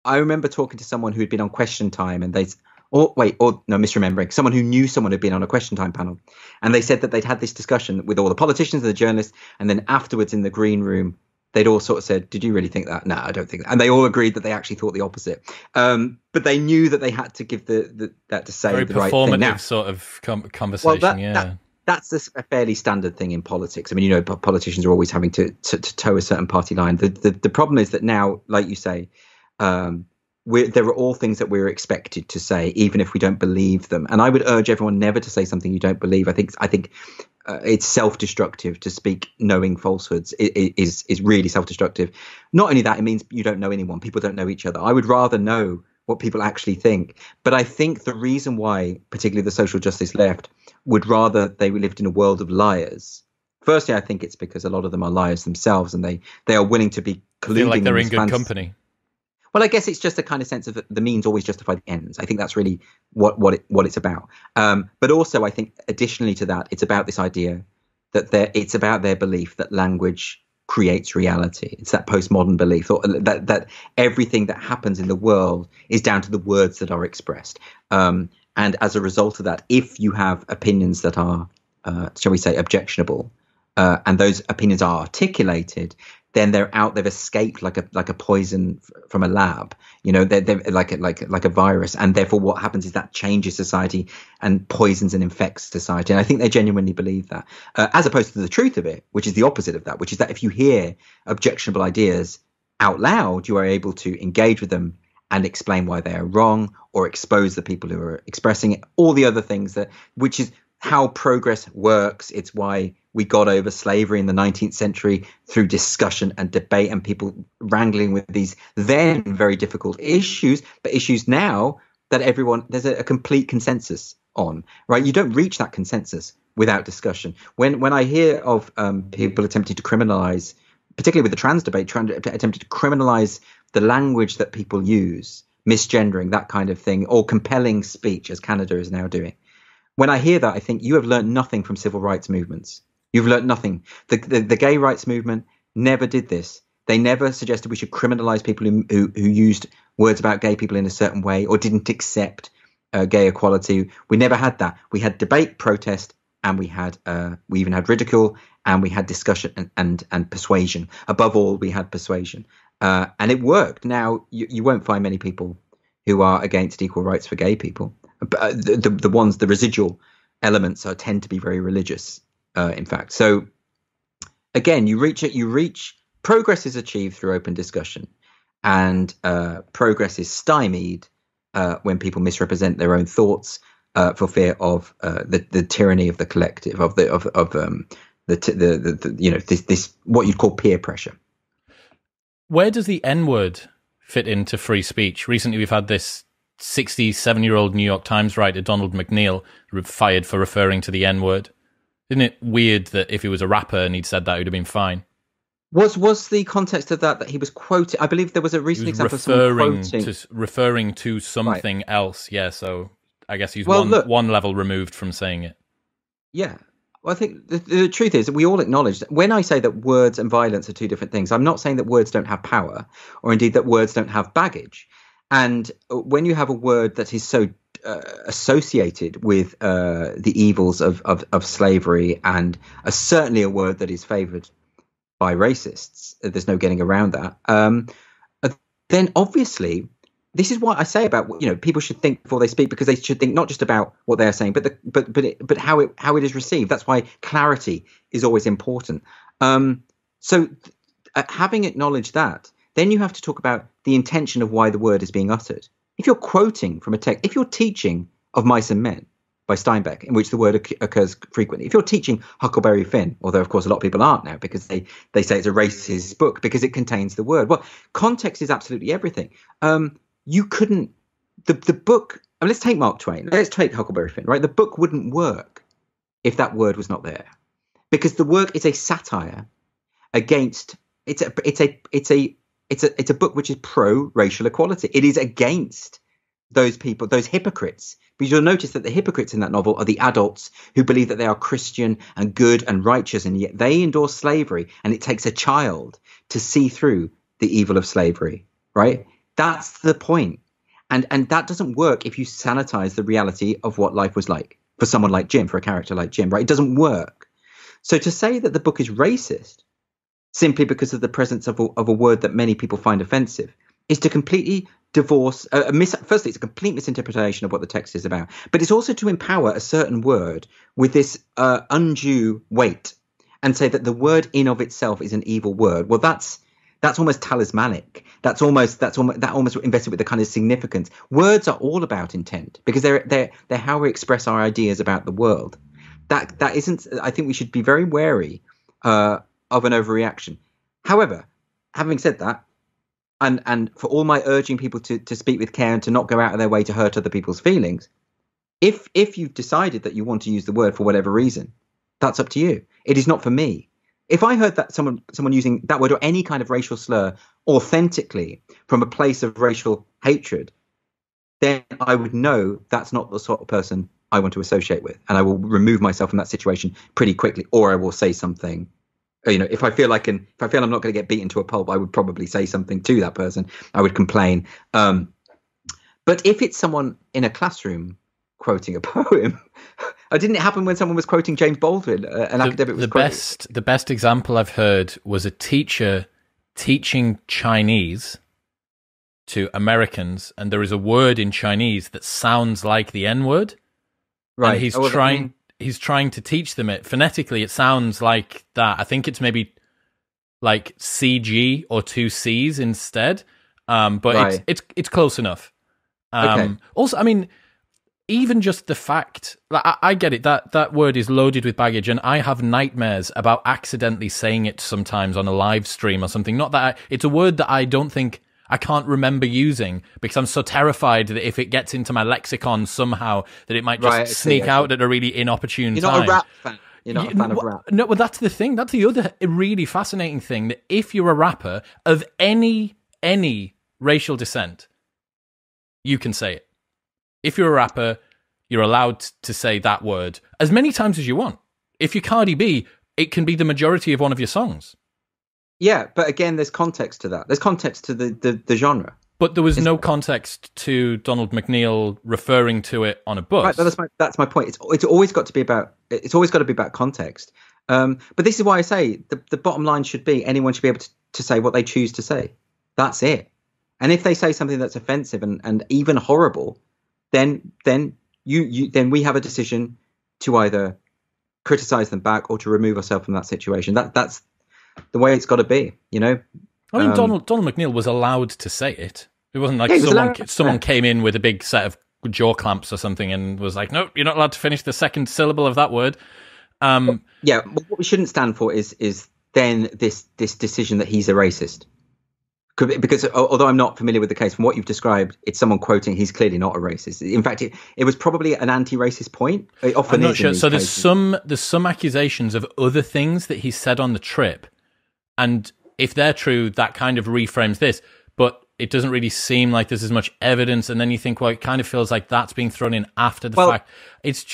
I remember talking to someone who had been on Question Time, and misremembering, someone who knew someone who'd been on a Question Time panel, and they said that they'd had this discussion with all the politicians and the journalists, and then afterwards in the green room, they'd all sort of said, "Did you really think that?" "No, I don't think that." And they all agreed that they actually thought the opposite. But they knew that they had to give that to say very the right thing. Very Now, performative sort of conversation. That's a fairly standard thing in politics. I mean, politicians are always having to toe a certain party line. The problem is that now, like you say, there are all things that we're expected to say, even if we don't believe them. And I would urge everyone never to say something you don't believe. I think it's self-destructive to speak knowing falsehoods. It is really self-destructive. Not only that, it means you don't know anyone. People don't know each other. I would rather know what people actually think. But I think the reason why, particularly the social justice left, would rather they lived in a world of liars. Firstly, I think it's because a lot of them are liars themselves, and they are willing to be colluding. Feel like they're in good company. Well, I guess it's just a kind of sense of the means always justify the ends. I think that's really what it's about. But also, I think additionally to that, it's about this idea that it's about their belief that language creates reality. It's that postmodern belief, or that everything that happens in the world is down to the words that are expressed. And as a result of that, if you have opinions that are, shall we say, objectionable, and those opinions are articulated, then they've escaped like a poison from a lab. They're like a virus, and therefore what happens is that changes society and poisons and infects society. And I think they genuinely believe that, as opposed to the truth of it, which is the opposite of that, which is that if you hear objectionable ideas out loud, you are able to engage with them and explain why they are wrong, or expose the people who are expressing it. All the other things which is how progress works. It's why we got over slavery in the 19th century through discussion and debate, and people wrangling with these then very difficult issues, but issues now that there's a complete consensus on, right? You don't reach that consensus without discussion. When I hear of people attempting to criminalize, particularly with the trans debate, attempting to criminalize the language that people use, misgendering, that kind of thing, or compelling speech, as Canada is now doing. When I hear that, I think you have learned nothing from civil rights movements. You've learned nothing. The gay rights movement never did this. They never suggested we should criminalize people who used words about gay people in a certain way, or didn't accept gay equality. We never had that. We had debate, protest, and we even had ridicule, and we had discussion and persuasion. Above all, we had persuasion, and it worked. Now you won't find many people who are against equal rights for gay people. The residual elements tend to be very religious, in fact. So again, progress is achieved through open discussion, and progress is stymied when people misrepresent their own thoughts for fear of the tyranny of the collective, this what you'd call peer pressure. where does the N-word fit into free speech? Recently, we've had this 67-year-old New York Times writer, Donald McNeil, fired for referring to the N-word. Isn't it weird that if he was a rapper and he'd said that, it would have been fine? Was the context of that he was quoting? I believe there was a recent example of someone quoting... referring to something else. Yeah, so I guess he's one level removed from saying it. Yeah. Well, I think the truth is that we all acknowledge that when I say that words and violence are two different things, I'm not saying that words don't have power, or indeed that words don't have baggage. And when you have a word that is so associated with the evils of slavery, and certainly a word that is favoured by racists, there's no getting around that. Then obviously, this is what I say about, people should think before they speak, because they should think not just about what they're saying, but how it is received. That's why clarity is always important. So having acknowledged that, then you have to talk about the intention of why the word is being uttered. If you're quoting from a text, if you're teaching of Mice and Men by Steinbeck, in which the word occurs frequently, if you're teaching Huckleberry Finn, although of course a lot of people aren't now because they say it's a racist book because it contains the word. Well, context is absolutely everything. You couldn't, the book, let's take Mark Twain, let's take Huckleberry Finn, right? The book wouldn't work if that word was not there, because the work is a satire against, it's a book which is pro-racial equality. It is against those people, those hypocrites. Because you'll notice that the hypocrites in that novel are the adults who believe that they are Christian and good and righteous, and yet they endorse slavery. And it takes a child to see through the evil of slavery, right? That's the point. And that doesn't work if you sanitize the reality of what life was like for someone like Jim, for a character like Jim, right? It doesn't work. So to say that the book is racist simply because of the presence of a word that many people find offensive is to completely divorce. Firstly, it's a complete misinterpretation of what the text is about, but it's also to empower a certain word with this undue weight and say that the word in of itself is an evil word. Well, that's almost talismanic. That almost invested with the kind of significance. Words are all about intent because they're how we express our ideas about the world. That isn't. I think we should be very wary of an overreaction. However, having said that, and for all my urging people to speak with care and to not go out of their way to hurt other people's feelings, if you've decided that you want to use the word for whatever reason, that's up to you. It is not for me. If I heard that someone using that word or any kind of racial slur authentically from a place of racial hatred, then I would know that's not the sort of person I want to associate with, and I will remove myself from that situation pretty quickly, or I will say something. If I feel I'm not going to get beaten to a pulp, I would probably say something to that person. I would complain. But if it's someone in a classroom quoting a poem, didn't it happen when someone was quoting James Baldwin? An academic was the best example I've heard was a teacher teaching Chinese to Americans, and there is a word in Chinese that sounds like the N-word. Right. And he's trying to teach them it phonetically. It sounds like that. I think it's maybe like CG or two C's instead. But right. it's close enough. Okay. Also, I mean, even just the fact, I get it, that word is loaded with baggage, and I have nightmares about accidentally saying it sometimes on a live stream or something. Not that it's a word that I can't remember using because I'm so terrified that if it gets into my lexicon somehow that it might just sneak out at a really inopportune time. You're not a rap fan. You're not a fan of rap. No, well, that's the thing. That's the other really fascinating thing, that if you're a rapper of any racial descent, you can say it. If you're a rapper, you're allowed to say that word as many times as you want. If you're Cardi B, it can be the majority of one of your songs. Yeah, but again, there's context to that. There's context to the genre. But there was no context to Donald McNeil referring to it on a bus. Right, but that's my point. It's always got to be about context. But this is why I say the bottom line should be anyone should be able to say what they choose to say. That's it. And if they say something that's offensive and even horrible, then we have a decision to either criticize them back or to remove ourselves from that situation. That's the way it's got to be, I mean, Donald McNeil was allowed to say it. It wasn't like someone came in with a big set of jaw clamps or something and was like, no, you're not allowed to finish the second syllable of that word. Yeah, what we shouldn't stand for is then this decision that he's a racist. Because although I'm not familiar with the case, from what you've described, it's someone quoting, he's clearly not a racist. In fact, it was probably an anti-racist point. It often I'm not is sure. in these So cases. there's some accusations of other things that he said on the trip, and if they're true, that kind of reframes this. But it doesn't really seem like there's as much evidence. And then you think, well, it kind of feels like that's being thrown in after the fact. It's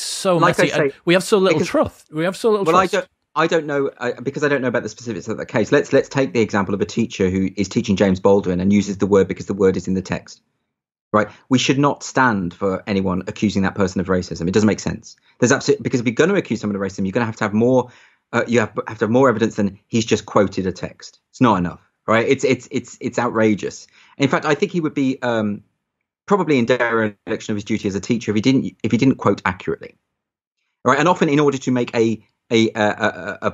so like messy. I say, and we have so little trust. We have so little trust. I don't know because I don't know about the specifics of the case. Let's take the example of a teacher who is teaching James Baldwin and uses the word because the word is in the text. Right? We should not stand for anyone accusing that person of racism. It doesn't make sense. There's absolutely, because if you're going to accuse someone of racism, you're going to have more. You have to have more evidence than he's just quoted a text. It's not enough. Right? It's outrageous. In fact, I think he would be probably in dereliction of his duty as a teacher if he didn't quote accurately. Right? And often, in order to make a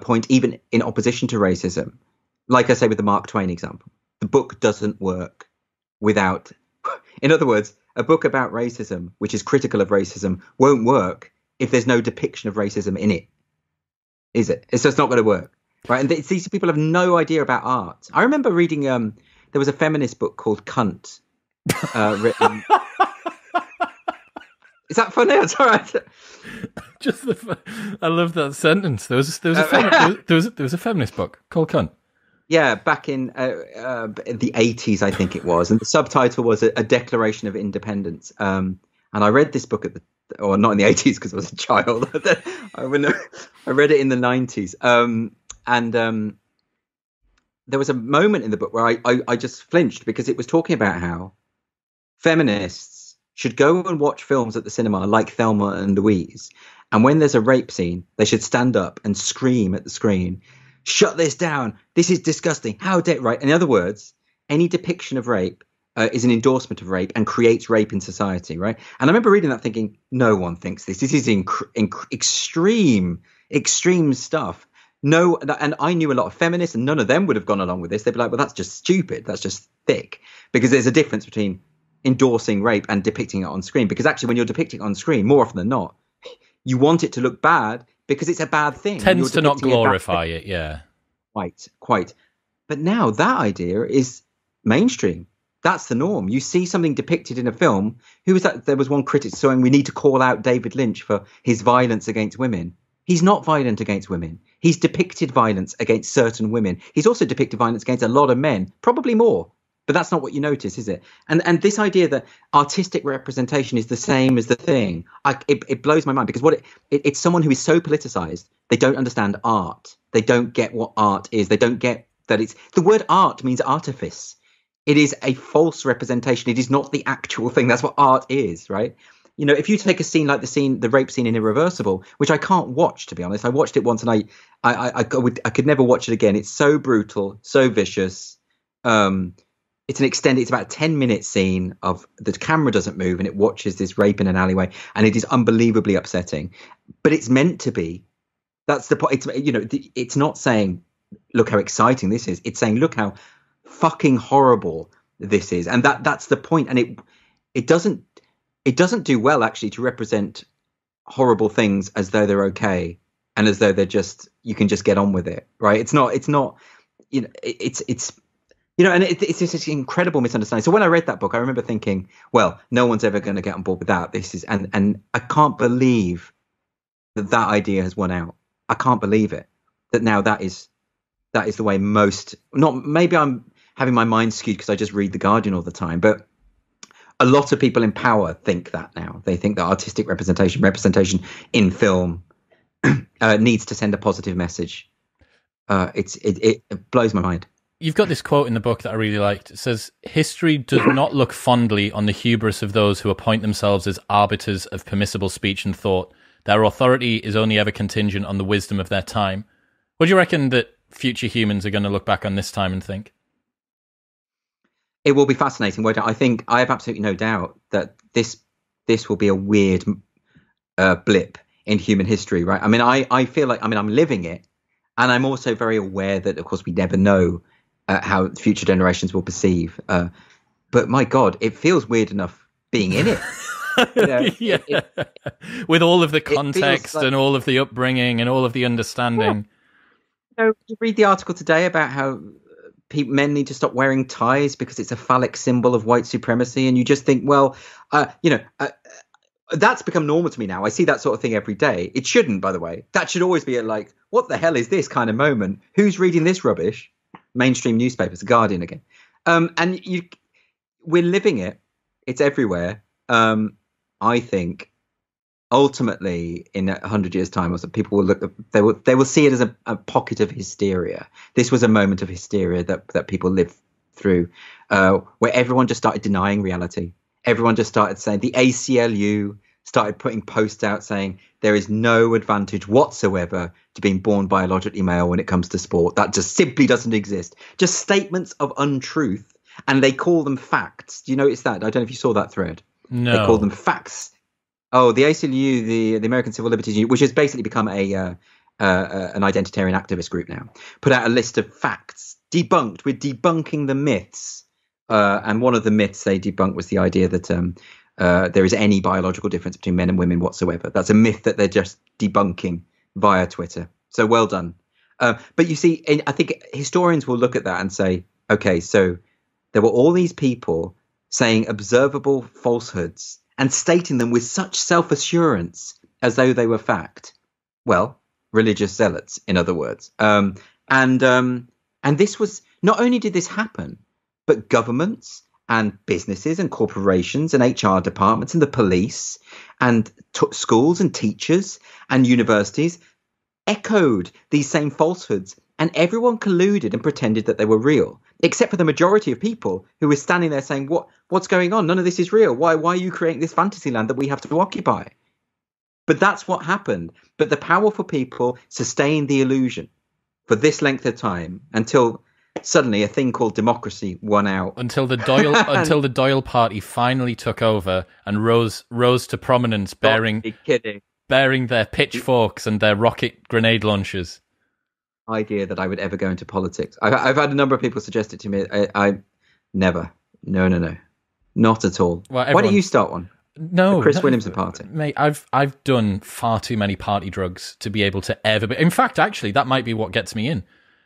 point even in opposition to racism, like I say with the Mark Twain example, the book doesn't work without. In other words, a book about racism, which is critical of racism, won't work if there's no depiction of racism in it. Is it? It's just not going to work. Right, and these people have no idea about art. I remember reading. There was a feminist book called "Cunt," written. Is that funny? It's all right. I love that sentence. There was a feminist book called "Cunt." Yeah, back in the 80s, I think it was, and the subtitle was a Declaration of Independence. And I read this book or not in the 80s because I was a child. I read it in the 90s. And there was a moment in the book where I just flinched because it was talking about how feminists should go and watch films at the cinema like Thelma and Louise. And when there's a rape scene, they should stand up and scream at the screen, "Shut this down. This is disgusting. How dare," right? In other words, any depiction of rape is an endorsement of rape and creates rape in society, right? And I remember reading that thinking, no one thinks this. This is extreme stuff. No, and I knew a lot of feminists, and none of them would have gone along with this. They'd be like, "Well, that's just stupid. That's just thick," because there's a difference between endorsing rape and depicting it on screen. Because actually, when you're depicting it on screen, more often than not, you want it to look bad because it's a bad thing. Tends to not glorify it, yeah. Quite. But now that idea is mainstream. That's the norm. You see something depicted in a film. Who was that? There was one critic saying we need to call out David Lynch for his violence against women. He's not violent against women. He's depicted violence against certain women. He's also depicted violence against a lot of men, probably more. But that's not what you notice, is it? And this idea that artistic representation is the same as the thing, it blows my mind because it's someone who is so politicized, they don't understand art. They don't get what art is. They don't get that the word art means artifice. It is a false representation. It is not the actual thing. That's what art is, right? You know, if you take a scene like the rape scene in Irreversible, which I can't watch, to be honest. I watched it once and I could never watch it again. It's so brutal, so vicious. It's about a 10-minute scene of the camera doesn't move and it watches this rape in an alleyway, and it is unbelievably upsetting. But it's meant to be. That's the point. It's not saying, look how exciting this is. It's saying, look how fucking horrible this is. And that's the point. And it doesn't do well actually to represent horrible things as though they're okay and as though they're just, you can just get on with it. Right. It's not, and it's this incredible misunderstanding. So when I read that book, I remember thinking, well, no one's ever going to get on board with that. And I can't believe that idea has won out. I can't believe it. That now that is the way maybe I'm having my mind skewed because I just read The Guardian all the time, but a lot of people in power think that now. They think that artistic representation in film needs to send a positive message. It blows my mind. You've got this quote in the book that I really liked. It says, "History does not look fondly on the hubris of those who appoint themselves as arbiters of permissible speech and thought. Their authority is only ever contingent on the wisdom of their time." What do you reckon that future humans are going to look back on this time and think? It will be fascinating. I have absolutely no doubt that this will be a weird blip in human history, right? I mean, I feel like, I'm living it, and I'm also very aware that, of course, we never know how future generations will perceive. But my God, it feels weird enough being in it. With all of the context and all of the upbringing and all of the understanding. You read the article today about how men need to stop wearing ties because it's a phallic symbol of white supremacy. And you just think, well, that's become normal to me now. I see that sort of thing every day. It shouldn't, by the way. That should always be a like, what the hell is this kind of moment? Who's reading this rubbish? Mainstream newspapers, The Guardian again. We're living it. It's everywhere. I think ultimately in 100 years' time or so, people will look, they will see it as a pocket of hysteria. This was a moment of hysteria that people lived through, where everyone just started denying reality. Everyone just started saying, the ACLU started putting posts out saying there is no advantage whatsoever to being born biologically male when it comes to sport. That just simply doesn't exist. Just statements of untruth, and they call them facts. Do you notice that? I don't know if you saw that thread. No. They call them facts. Oh, the ACLU, the American Civil Liberties Union, which has basically become an identitarian activist group now, put out a list of facts. Debunked. We're debunking the myths. And one of the myths they debunked was the idea that there is any biological difference between men and women whatsoever. That's a myth that they're just debunking via Twitter. So well done. But you see, I think historians will look at that and say, okay, so there were all these people saying observable falsehoods and stating them with such self-assurance as though they were fact. Well, religious zealots, in other words. And this was, not only did this happen, but governments and businesses and corporations and HR departments and the police and schools and teachers and universities echoed these same falsehoods, and everyone colluded and pretended that they were real, except for the majority of people who were standing there saying, what's going on? None of this is real. Why are you creating this fantasy land that we have to occupy? But that's what happened. But the powerful people sustained the illusion for this length of time until suddenly a thing called democracy won out. Until the Doyle party finally took over and rose to prominence, bearing their pitchforks and their rocket grenade launchers. Idea that I would ever go into politics. I've had a number of people suggest it to me. I never. No. Not at all. Well, why don't you start one? No, the Chris Williamson party. Mate, I've done far too many party drugs to be able to ever be. In fact, actually, that might be what gets me in.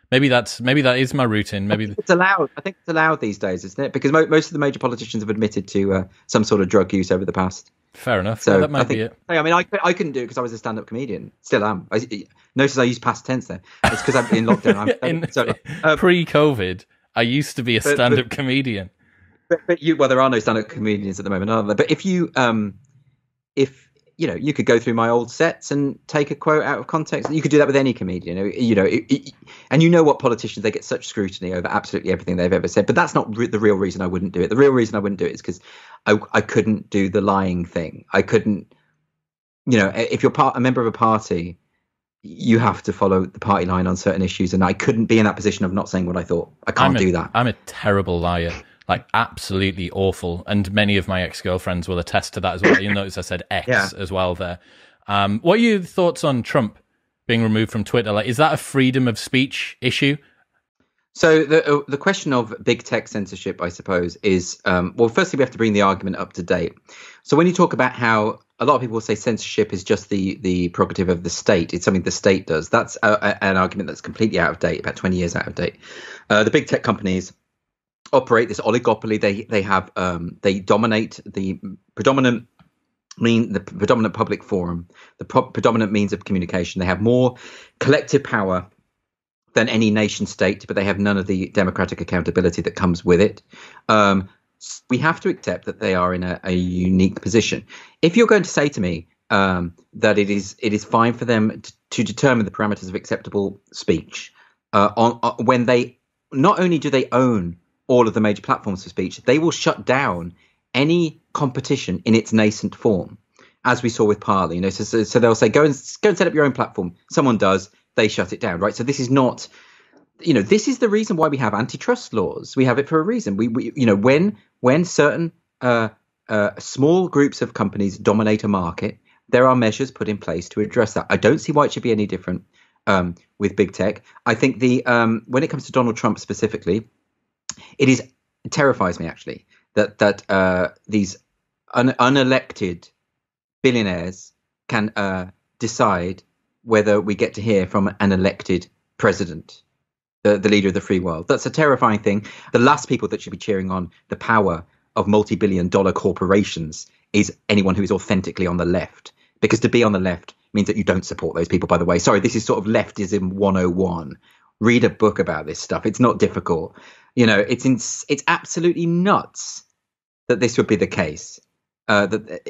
Maybe that is my routine. Maybe it's allowed. I think it's allowed these days, isn't it? Because most of the major politicians have admitted to some sort of drug use over the past. Fair enough. So that might be it. I mean, I couldn't do it because I was a stand-up comedian. Still am. Notice I use past tense there. It's because I'm in lockdown. Pre-COVID, I used to be a stand-up comedian. But there are no stand-up comedians at the moment, are there? But if you you could go through my old sets and take a quote out of context. You could do that with any comedian, and what politicians, they get such scrutiny over absolutely everything they've ever said. But that's not the real reason I wouldn't do it. The real reason I wouldn't do it is because I couldn't do the lying thing. I couldn't, if you're a member of a party, you have to follow the party line on certain issues. And I couldn't be in that position of not saying what I thought. I can't do that. I'm a terrible liar. Like, absolutely awful. And many of my ex-girlfriends will attest to that as well. You'll notice I said ex as well there. What are your thoughts on Trump being removed from Twitter? Like, is that a freedom of speech issue? So the question of big tech censorship, I suppose, is, firstly, we have to bring the argument up to date. So when you talk about how a lot of people say censorship is just the prerogative of the state, it's something the state does, that's an argument that's completely out of date, about 20 years out of date. The big tech companies operate this oligopoly. They dominate the predominant public forum, the predominant means of communication. They have more collective power than any nation state, but they have none of the democratic accountability that comes with it. We have to accept that they are in a unique position. If you're going to say to me that it is fine for them to determine the parameters of acceptable speech, when they not only do they own all of the major platforms for speech, they will shut down any competition in its nascent form, as we saw with Parler. So they'll say, go and set up your own platform. Someone does, they shut it down, right? So this is not, this is the reason why we have antitrust laws. We have it for a reason. We when certain small groups of companies dominate a market, there are measures put in place to address that. I don't see why it should be any different with big tech. I think when it comes to Donald Trump specifically, it terrifies me actually that these unelected billionaires can decide whether we get to hear from an elected president. the leader of the free world. That's a terrifying thing. The last people that should be cheering on the power of multi-billion-dollar corporations is anyone who is authentically on the left, because to be on the left means that you don't support those people, by the way. Sorry, this is sort of leftism 101. Read a book about this stuff. It's not difficult. It's absolutely nuts that this would be the case. That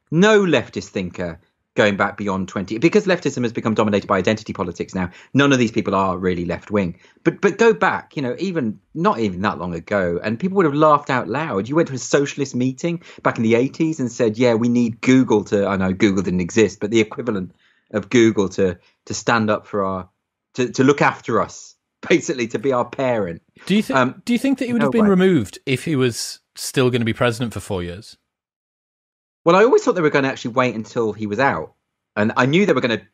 no leftist thinker going back beyond 20, because leftism has become dominated by identity politics now. None of these people are really left wing. But go back, even not even that long ago, and people would have laughed out loud. You went to a socialist meeting back in the 80s and said, yeah, we need Google to, I know Google didn't exist, but the equivalent of Google to stand up for to look after us, basically to be our parent. Do you think that he would have been removed if he was still going to be president for 4 years? Well, I always thought they were going to actually wait until he was out. And I knew they were going to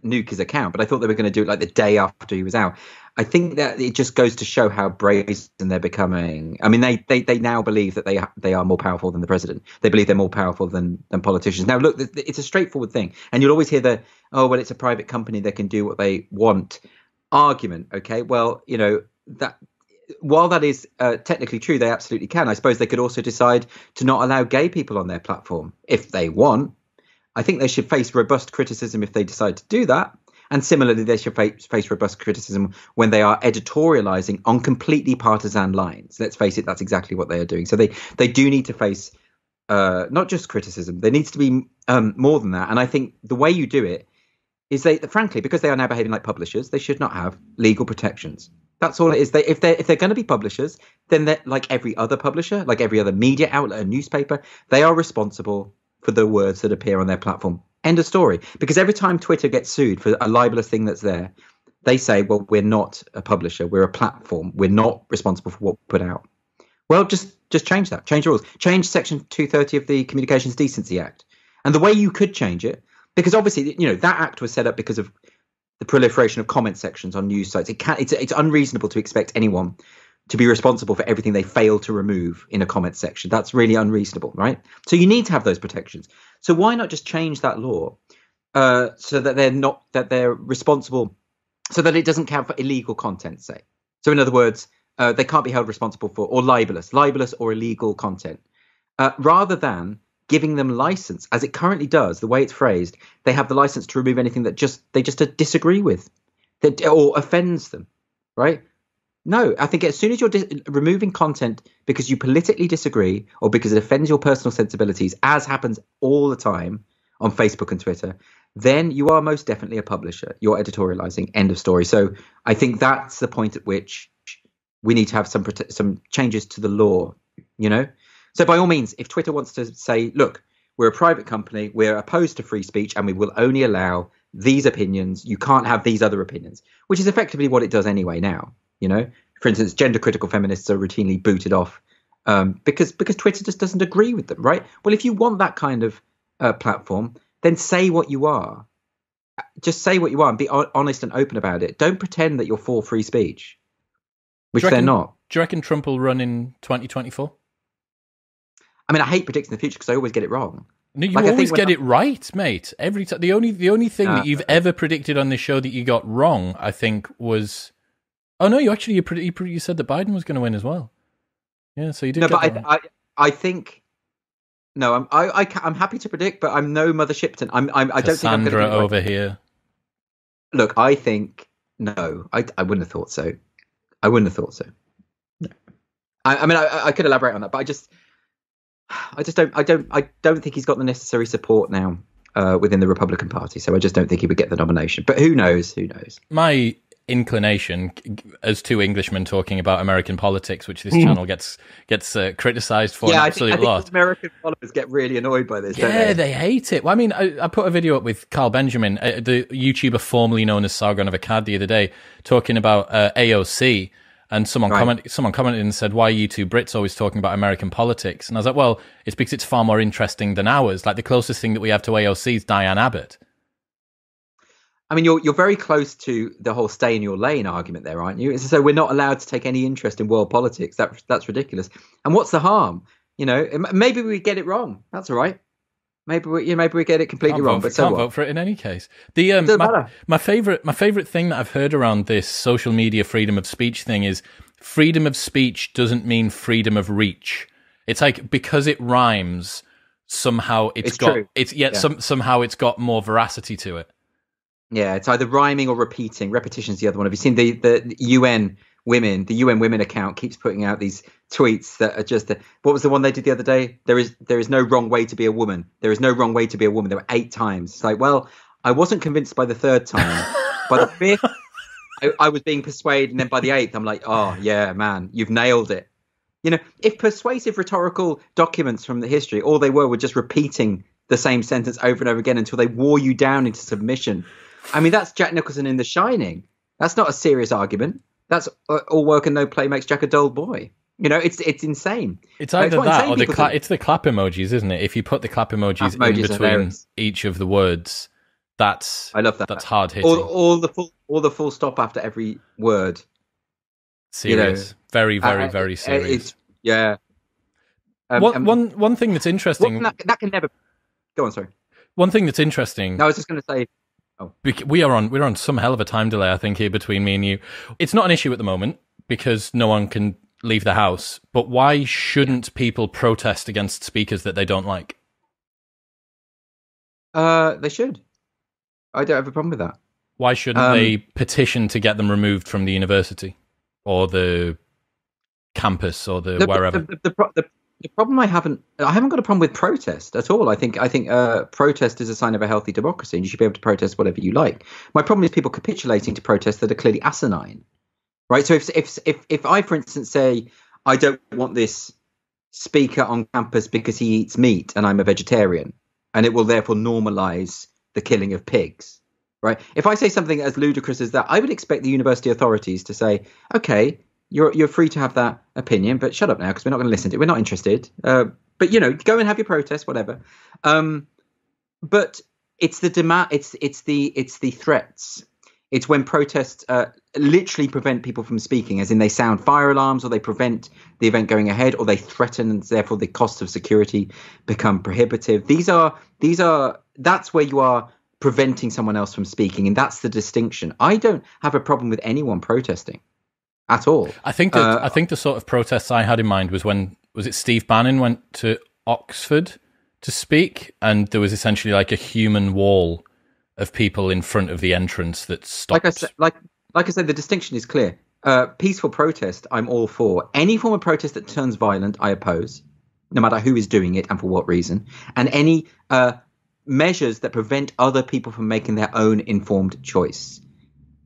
nuke his account, but I thought they were going to do it like the day after he was out. I think that it just goes to show how brazen they're becoming. I mean, they now believe that they are more powerful than the president. They believe they're more powerful than politicians. Now, look, it's a straightforward thing. And you'll always hear it's a private company, they can do what they want argument. Okay, well, that while that is technically true, they absolutely can. I suppose they could also decide to not allow gay people on their platform if they want. I think they should face robust criticism if they decide to do that. And similarly, they should face robust criticism when they are editorializing on completely partisan lines. Let's face it, that's exactly what they are doing. So they do need to face not just criticism. There needs to be more than that. And I think the way you do it is frankly, because they are now behaving like publishers, they should not have legal protections. That's all it is. If they're going to be publishers, then they're like every other publisher, like every other media outlet and newspaper. They are responsible for the words that appear on their platform. End of story. Because every time Twitter gets sued for a libelous thing that's there, they say, well, we're not a publisher. We're a platform. We're not responsible for what we put out. Well, just change that. Change the rules. Change Section 230 of the Communications Decency Act. And the way you could change it, because obviously, that act was set up because of the proliferation of comment sections on news sites. It's unreasonable to expect anyone to be responsible for everything they fail to remove in a comment section. That's really unreasonable, right? So you need to have those protections. So why not just change that law so that they're responsible, so that it doesn't count for illegal content, say. So in other words, they can't be held responsible for, or libelous or illegal content, rather than giving them license, as it currently does, the way it's phrased. They have the license to remove anything that they just disagree with, or offends them, right? No, I think as soon as you're removing content because you politically disagree or because it offends your personal sensibilities, as happens all the time on Facebook and Twitter, then you are most definitely a publisher. You're editorializing. End of story. So I think that's the point at which we need to have some changes to the law, So by all means, if Twitter wants to say, look, we're a private company, we're opposed to free speech, and we will only allow these opinions. You can't have these other opinions, which is effectively what it does anyway now. For instance, gender critical feminists are routinely booted off because Twitter just doesn't agree with them, right? Well, if you want that kind of platform, then say what you are. Just say what you are and be honest and open about it. Don't pretend that you're for free speech, which they're not. Do you reckon Trump will run in 2024? I mean, I hate predicting the future because I always get it wrong. No, you always get it right, mate. Every time. The only thing that you've ever predicted on this show that you got wrong, I think, was. Oh no! You said that Biden was going to win as well. Yeah, so you did. No, but I think. No, I'm happy to predict, but I'm no Mother Shipton. I don't think I'm going to be right. Over here. Look, I think no. I wouldn't have thought so. I wouldn't have thought so. No. I mean, I could elaborate on that, but I don't think he's got the necessary support now within the Republican Party. So I just don't think he would get the nomination. But who knows? Who knows? My inclination, as two Englishmen talking about American politics, which this channel gets criticised for an absolute lot. I think American followers get really annoyed by this. Yeah, they hate it. Well, I mean, I put a video up with Carl Benjamin, the YouTuber formerly known as Sargon of Akkad, the other day, talking about AOC. And someone commented and said, why are you two Brits always talking about American politics? And I was like, well, it's because it's far more interesting than ours. Like, the closest thing that we have to AOC is Diane Abbott. I mean, you're very close to the whole stay in your lane argument there, aren't you? So we're not allowed to take any interest in world politics. That's ridiculous. And what's the harm? Maybe we get it wrong. That's all right. maybe we get it completely wrong, but can't vote for it in any case. My favorite thing that I've heard around this social media freedom of speech thing is freedom of speech doesn't mean freedom of reach. It's like because it rhymes, somehow somehow it's got more veracity to it. Yeah, it's either rhyming or repeating. Repetition's the other one. Have you seen the UN women? The UN women account keeps putting out these tweets that are just. What was the one they did the other day? There is no wrong way to be a woman. There is no wrong way to be a woman. There were 8 times. It's like, well, I wasn't convinced by the 3rd time. By the 5th, I was being persuaded, and then by the 8th, I'm like, oh yeah, man, you've nailed it. You know, if persuasive rhetorical documents from the history, all they were just repeating the same sentence over and over again until they wore you down into submission. I mean, that's Jack Nicholson in The Shining. That's not a serious argument. That's all work and no play makes Jack a dull boy. You know, it's insane. It's either that or it's the clap emojis, isn't it? If you put the clap emojis in between each of the words, I love that. That's hard hitting. All the full stop after every word. Serious, very, very, very serious. One thing that's interesting. That can never. Go on, sorry. One thing that's interesting. No, I was just going to say. Oh. We're on some hell of a time delay, I think, here between me and you. It's not an issue at the moment because no one can leave the house. But why shouldn't people protest against speakers that they don't like? They should. I don't have a problem with that. Why shouldn't they petition to get them removed from the university or the campus or wherever? The problem I haven't got a problem with protest at all. I think protest is a sign of a healthy democracy, and you should be able to protest whatever you like. My problem is people capitulating to protests that are clearly asinine, right? So if I, for instance, say I don't want this speaker on campus because he eats meat and I'm a vegetarian, and it will therefore normalize the killing of pigs, right? If I say something as ludicrous as that, I would expect the university authorities to say, okay, you're free to have that opinion, but shut up now because we're not going to listen to it. We're not interested. But go and have your protest, whatever. But it's the demand. It's the threats. It's when protests literally prevent people from speaking, as in they sound fire alarms, or they prevent the event going ahead, or they threaten, and therefore the cost of security become prohibitive. That's where you are preventing someone else from speaking, and that's the distinction. I don't have a problem with anyone protesting. At all. I think the sort of protests I had in mind was when Steve Bannon went to Oxford to speak, and there was essentially like a human wall of people in front of the entrance that stopped. Like I said, the distinction is clear. Peaceful protest, I'm all for. Any form of protest that turns violent, I oppose, no matter who is doing it and for what reason. And any measures that prevent other people from making their own informed choice.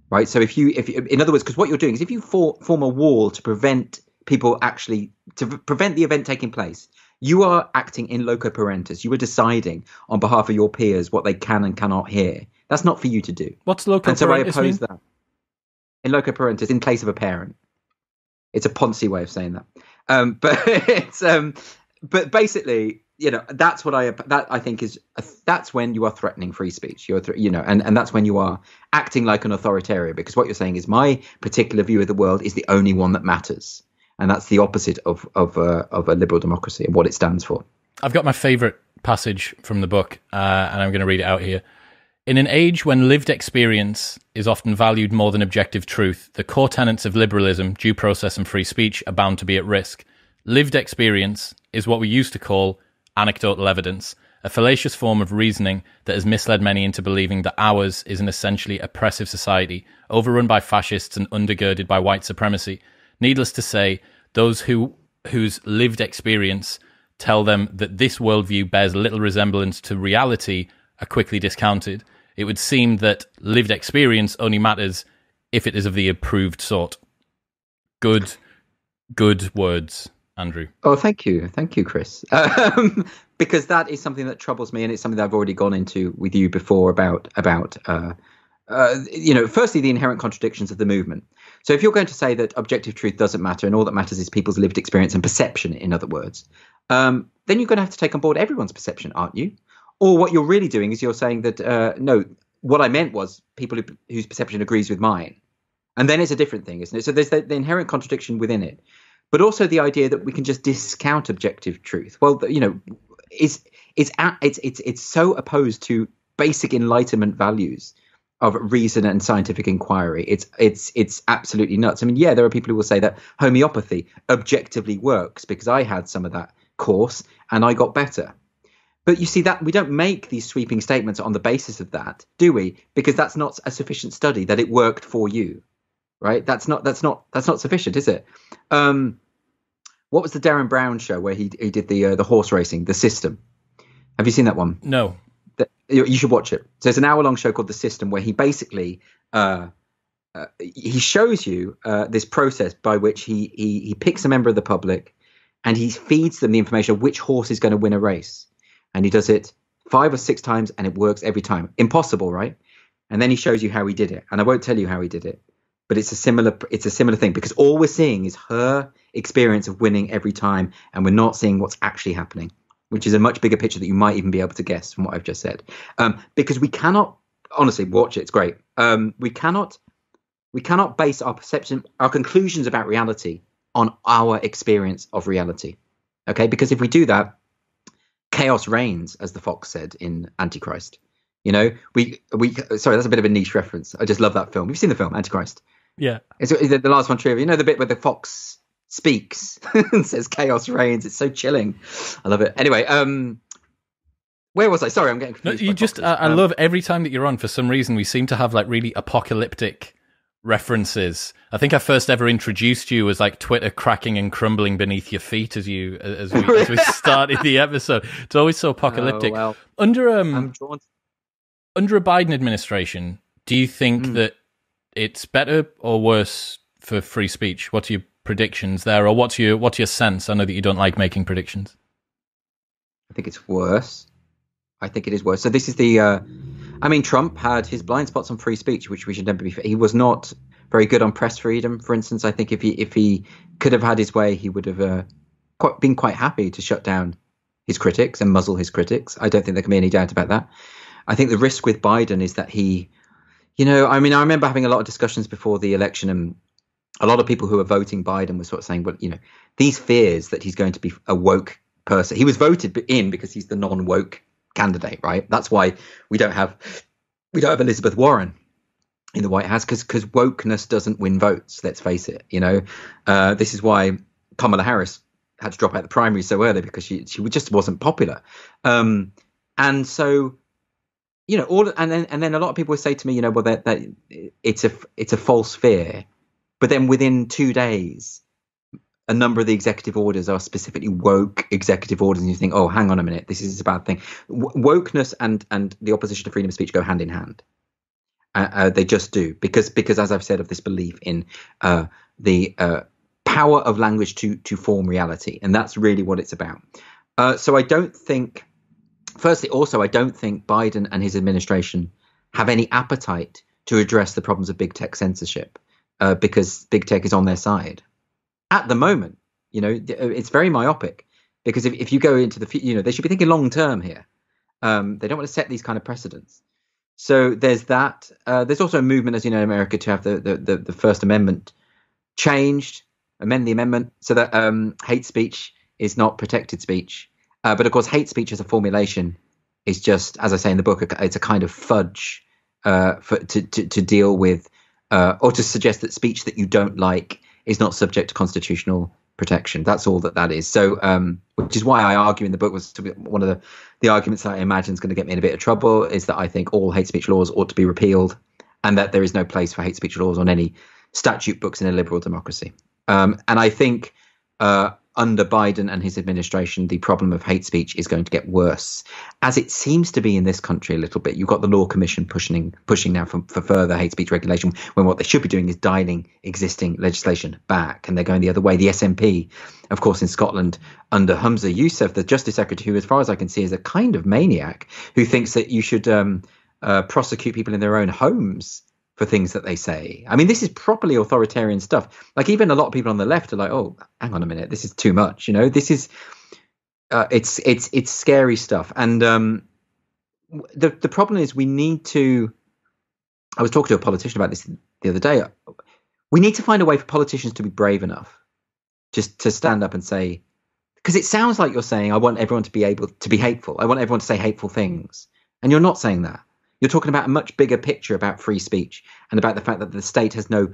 Right. So if in other words, because what you're doing is if you form a wall to prevent the event taking place, you are acting in loco parentis. You are deciding on behalf of your peers what they can and cannot hear. That's not for you to do. What's loco parentis? And so I oppose that. In loco parentis, in place of a parent. It's a Ponzi way of saying that. But basically, that's what I think is that's when you are threatening free speech. And that's when you are acting like an authoritarian, because what you're saying is my particular view of the world is the only one that matters, and that's the opposite of a liberal democracy and what it stands for. I've got my favorite passage from the book, and I'm going to read it out here. In an age when lived experience is often valued more than objective truth, the core tenets of liberalism, due process, and free speech are bound to be at risk. Lived experience is what we used to call anecdotal evidence, a fallacious form of reasoning that has misled many into believing that ours is an essentially oppressive society, overrun by fascists and undergirded by white supremacy. Needless to say, those whose lived experience tell them that this worldview bears little resemblance to reality are quickly discounted. It would seem that lived experience only matters if it is of the approved sort. Good words, Andrew. Oh, thank you, Chris. Because that is something that troubles me, and it's something that I've already gone into with you before about firstly the inherent contradictions of the movement. So if you're going to say that objective truth doesn't matter and all that matters is people's lived experience and perception, in other words, then you're going to have to take on board everyone's perception, aren't you? Or what you're really doing is you're saying that no, what I meant was people whose perception agrees with mine, and then it's a different thing, isn't it? So there's the inherent contradiction within it. But also the idea that we can just discount objective truth. Well, is it's so opposed to basic Enlightenment values of reason and scientific inquiry. It's absolutely nuts. I mean, yeah, there are people who will say that homeopathy objectively works because I had some of that course and I got better. But you see that we don't make these sweeping statements on the basis of that, do we? Because that's not a sufficient study that it worked for you, right? That's not sufficient, is it? What was the Darren Brown show where he did the horse racing, The System? Have you seen that one? No. You should watch it. So it's an hour-long show called The System, where he basically he shows you this process by which he picks a member of the public and he feeds them the information of which horse is going to win a race. And he does it 5 or 6 times, and it works every time. Impossible, right? And then he shows you how he did it. And I won't tell you how he did it, but it's a similar thing, because all we're seeing is her experience of winning every time, and we're not seeing what's actually happening, which is a much bigger picture that you might even be able to guess from what I've just said. Because we cannot, honestly, watch it. It's great. We cannot base our perception, our conclusions about reality on our experience of reality. Okay, because if we do that, chaos reigns, as the fox said in Antichrist. You know, sorry, that's a bit of a niche reference. I just love that film. You've seen the film Antichrist? Yeah. It's the last one, trivia. You know the bit where the fox speaks and says chaos reigns? It's so chilling. I love it. Anyway, where was I? Sorry, I'm getting confused. No, I love every time that you're on, for some reason, we seem to have like really apocalyptic references. I think I first ever introduced you as like Twitter cracking and crumbling beneath your feet as we started the episode. It's always so apocalyptic. Oh, well, under a Biden administration, do you think that it's better or worse for free speech? What's your predictions there, or what's your sense? I know that you don't like making predictions. I think it's worse. I think it is worse. So this is the Trump had his blind spots on free speech, which we should never be. He was not very good on press freedom, for instance. I think if he could have had his way, he would have been quite happy to shut down his critics and muzzle his critics. I don't think there can be any doubt about that. I think the risk with Biden is that I remember having a lot of discussions before the election, and a lot of people who were voting Biden were sort of saying, well, these fears that he's going to be a woke person. He was voted in because he's the non-woke candidate, right? That's why we don't have Elizabeth Warren in the White House, because wokeness doesn't win votes. Let's face it. This is why Kamala Harris had to drop out the primary so early, because she just wasn't popular. And so, and then a lot of people would say to me, well, that it's a false fear, but then within 2 days, a number of the executive orders are specifically woke executive orders, and you think, oh, hang on a minute, this is a bad thing. Wokeness and the opposition to freedom of speech go hand in hand. They just do, because as I've said, of this belief in the power of language to form reality, and that's really what it's about. So I don't think. Firstly, also, I don't think Biden and his administration have any appetite to address the problems of big tech censorship, because big tech is on their side. At the moment, it's very myopic, because if you go into the future, they should be thinking long term here. They don't want to set these kind of precedents. So there's that. There's also a movement, as you know, in America, to have the First Amendment changed, amend the amendment so that hate speech is not protected speech. But of course, hate speech as a formulation is just, as I say in the book, it's a kind of fudge to deal with, or to suggest that speech that you don't like is not subject to constitutional protection. That's all that is. So, which is why I argue in the book, was to be one of the arguments that I imagine is going to get me in a bit of trouble, is that I think all hate speech laws ought to be repealed, and that there is no place for hate speech laws on any statute books in a liberal democracy. And I think under Biden and his administration, the problem of hate speech is going to get worse, as it seems to be in this country a little bit. You've got the Law Commission pushing now for further hate speech regulation, when what they should be doing is dialing existing legislation back, and they're going the other way. The SNP, of course, in Scotland, under Humza Yousaf, the Justice Secretary, who, as far as I can see, is a kind of maniac, who thinks that you should prosecute people in their own homes for things that they say. I mean, this is properly authoritarian stuff. Like, even a lot of people on the left are like, oh, hang on a minute, this is too much. This is it's scary stuff. And the problem is, we need to. I was talking to a politician about this the other day. We need to find a way for politicians to be brave enough just to stand up and say, because it sounds like you're saying, I want everyone to be able to be hateful. I want everyone to say hateful things. And you're not saying that. You're talking about a much bigger picture about free speech and about the fact that the state has no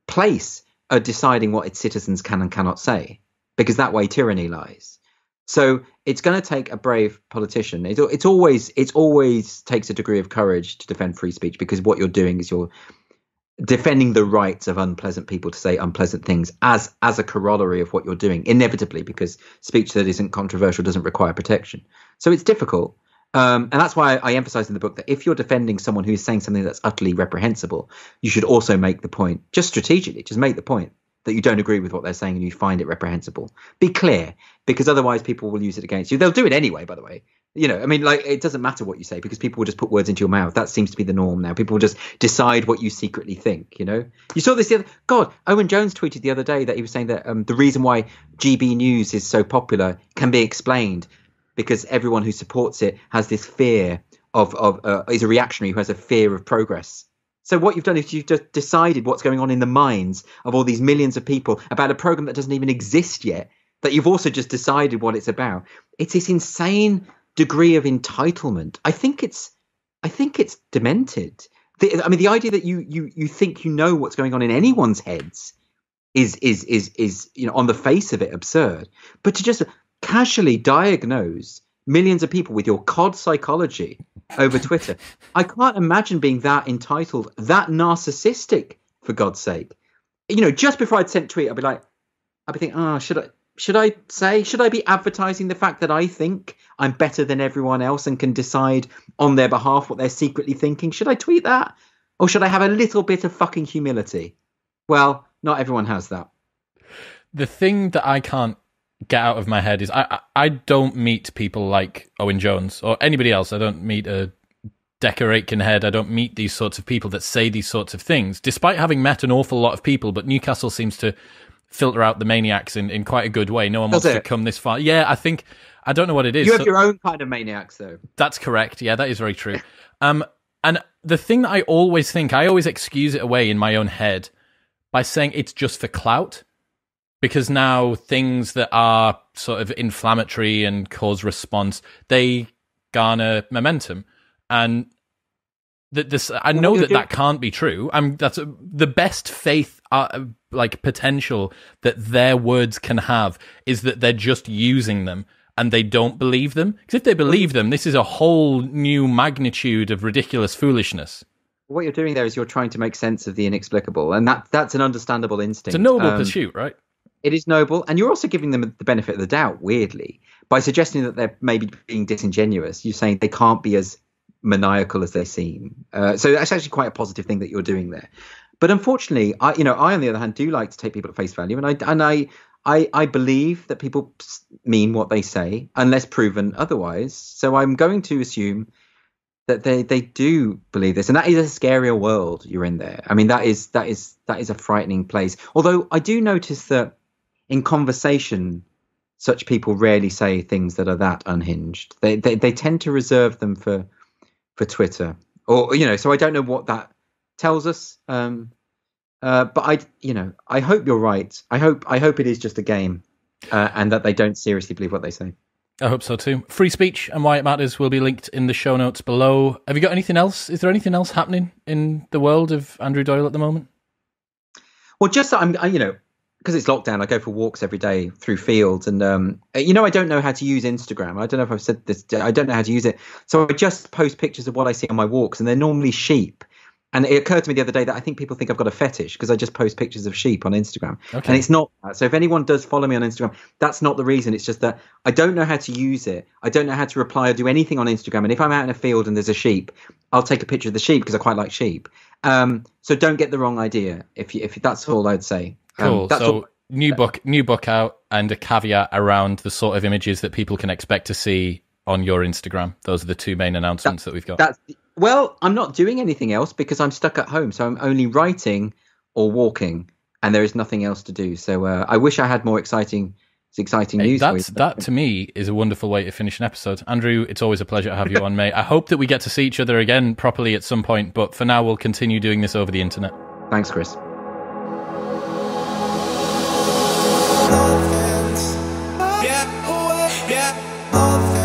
place of deciding what its citizens can and cannot say, because that way tyranny lies. So it's going to take a brave politician. It's always takes a degree of courage to defend free speech, because what you're doing is you're defending the rights of unpleasant people to say unpleasant things as a corollary of what you're doing, inevitably, because speech that isn't controversial doesn't require protection. So it's difficult. And that's why I emphasize in the book that if you're defending someone who is saying something that's utterly reprehensible, you should also make the point, just strategically, just make the point that you don't agree with what they're saying and you find it reprehensible. Be clear, because otherwise people will use it against you. They'll do it anyway, by the way. You know, I mean, like, it doesn't matter what you say, because people will just put words into your mouth. That seems to be the norm now. People will just decide what you secretly think, you know. You saw this Owen Jones tweeted the other day that he was saying that the reason why GB News is so popular can be explained because everyone who supports it has this fear is a reactionary who has a fear of progress. So what you've done is you've just decided what's going on in the minds of all these millions of people about a program that doesn't even exist yet, that you've also just decided what it's about. It's this insane degree of entitlement. I think it's demented. The idea that you think you know what's going on in anyone's heads is you know, on the face of it, absurd. But to just casually diagnose millions of people with your COD psychology over Twitter, I can't imagine being that entitled, that narcissistic, for God's sake. You know, just before I'd sent a tweet, I'd be thinking, should I be advertising the fact that I think I'm better than everyone else and can decide on their behalf what they're secretly thinking? Should I tweet that? Or should I have a little bit of fucking humility? Well, not everyone has that. The thing that I can't get out of my head is I don't meet people like Owen Jones or anybody else. I don't meet a Decker Aitkenhead. I don't meet these sorts of people that say these sorts of things, despite having met an awful lot of people. But Newcastle seems to filter out the maniacs in quite a good way. No one wants to come this far. Yeah, I don't know what it is. You have your own kind of maniacs, though. That's correct. Yeah, that is very true. And the thing that I always excuse it away in my own head by saying it's just for clout. Because now things that are sort of inflammatory and cause response, they garner momentum. And I know that can't be true. That's the best faith, potential that their words can have is that they're just using them and they don't believe them. Because if they believe them, this is a whole new magnitude of ridiculous foolishness. What you're doing there is you're trying to make sense of the inexplicable, and that's an understandable instinct. It's a noble pursuit, right? It is noble, and you're also giving them the benefit of the doubt, weirdly, by suggesting that they're maybe being disingenuous. You're saying they can't be as maniacal as they seem. So that's actually quite a positive thing that you're doing there. But unfortunately, I on the other hand do like to take people at face value, and I believe that people mean what they say unless proven otherwise. So I'm going to assume that they do believe this, and that is a scarier world you're in there. I mean, that is a frightening place. Although I do notice that in conversation, such people rarely say things that are that unhinged. They tend to reserve them for Twitter, or so I don't know what that tells us. But I hope you're right. I hope it is just a game, and that they don't seriously believe what they say. I hope so too. Free speech and why it matters will be linked in the show notes below. Have you got anything else? Is there anything else happening in the world of Andrew Doyle at the moment? Well, just that because it's lockdown, I go for walks every day through fields, and I don't know how to use Instagram. I don't know if I've said this. I don't know how to use it, so I just post pictures of what I see on my walks, and they're normally sheep. And it occurred to me the other day that I think people think I've got a fetish because I just post pictures of sheep on Instagram. Okay. And it's not that. So if anyone does follow me on Instagram, that's not the reason. It's just that I don't know how to use it. I don't know how to reply or do anything on Instagram. And if I'm out in a field and there's a sheep, I'll take a picture of the sheep because I quite like sheep. So don't get the wrong idea. If that's all I'd say. Cool. So new book out, and a caveat around the sort of images that people can expect to see on your Instagram. Those are the two main announcements that we've got. Well, I'm not doing anything else because I'm stuck at home. So I'm only writing or walking, and there is nothing else to do. So I wish I had more exciting news. That to me is a wonderful way to finish an episode. Andrew, it's always a pleasure to have you on, mate. I hope that we get to see each other again properly at some point, but for now we'll continue doing this over the internet. Thanks, Chris. Yeah. of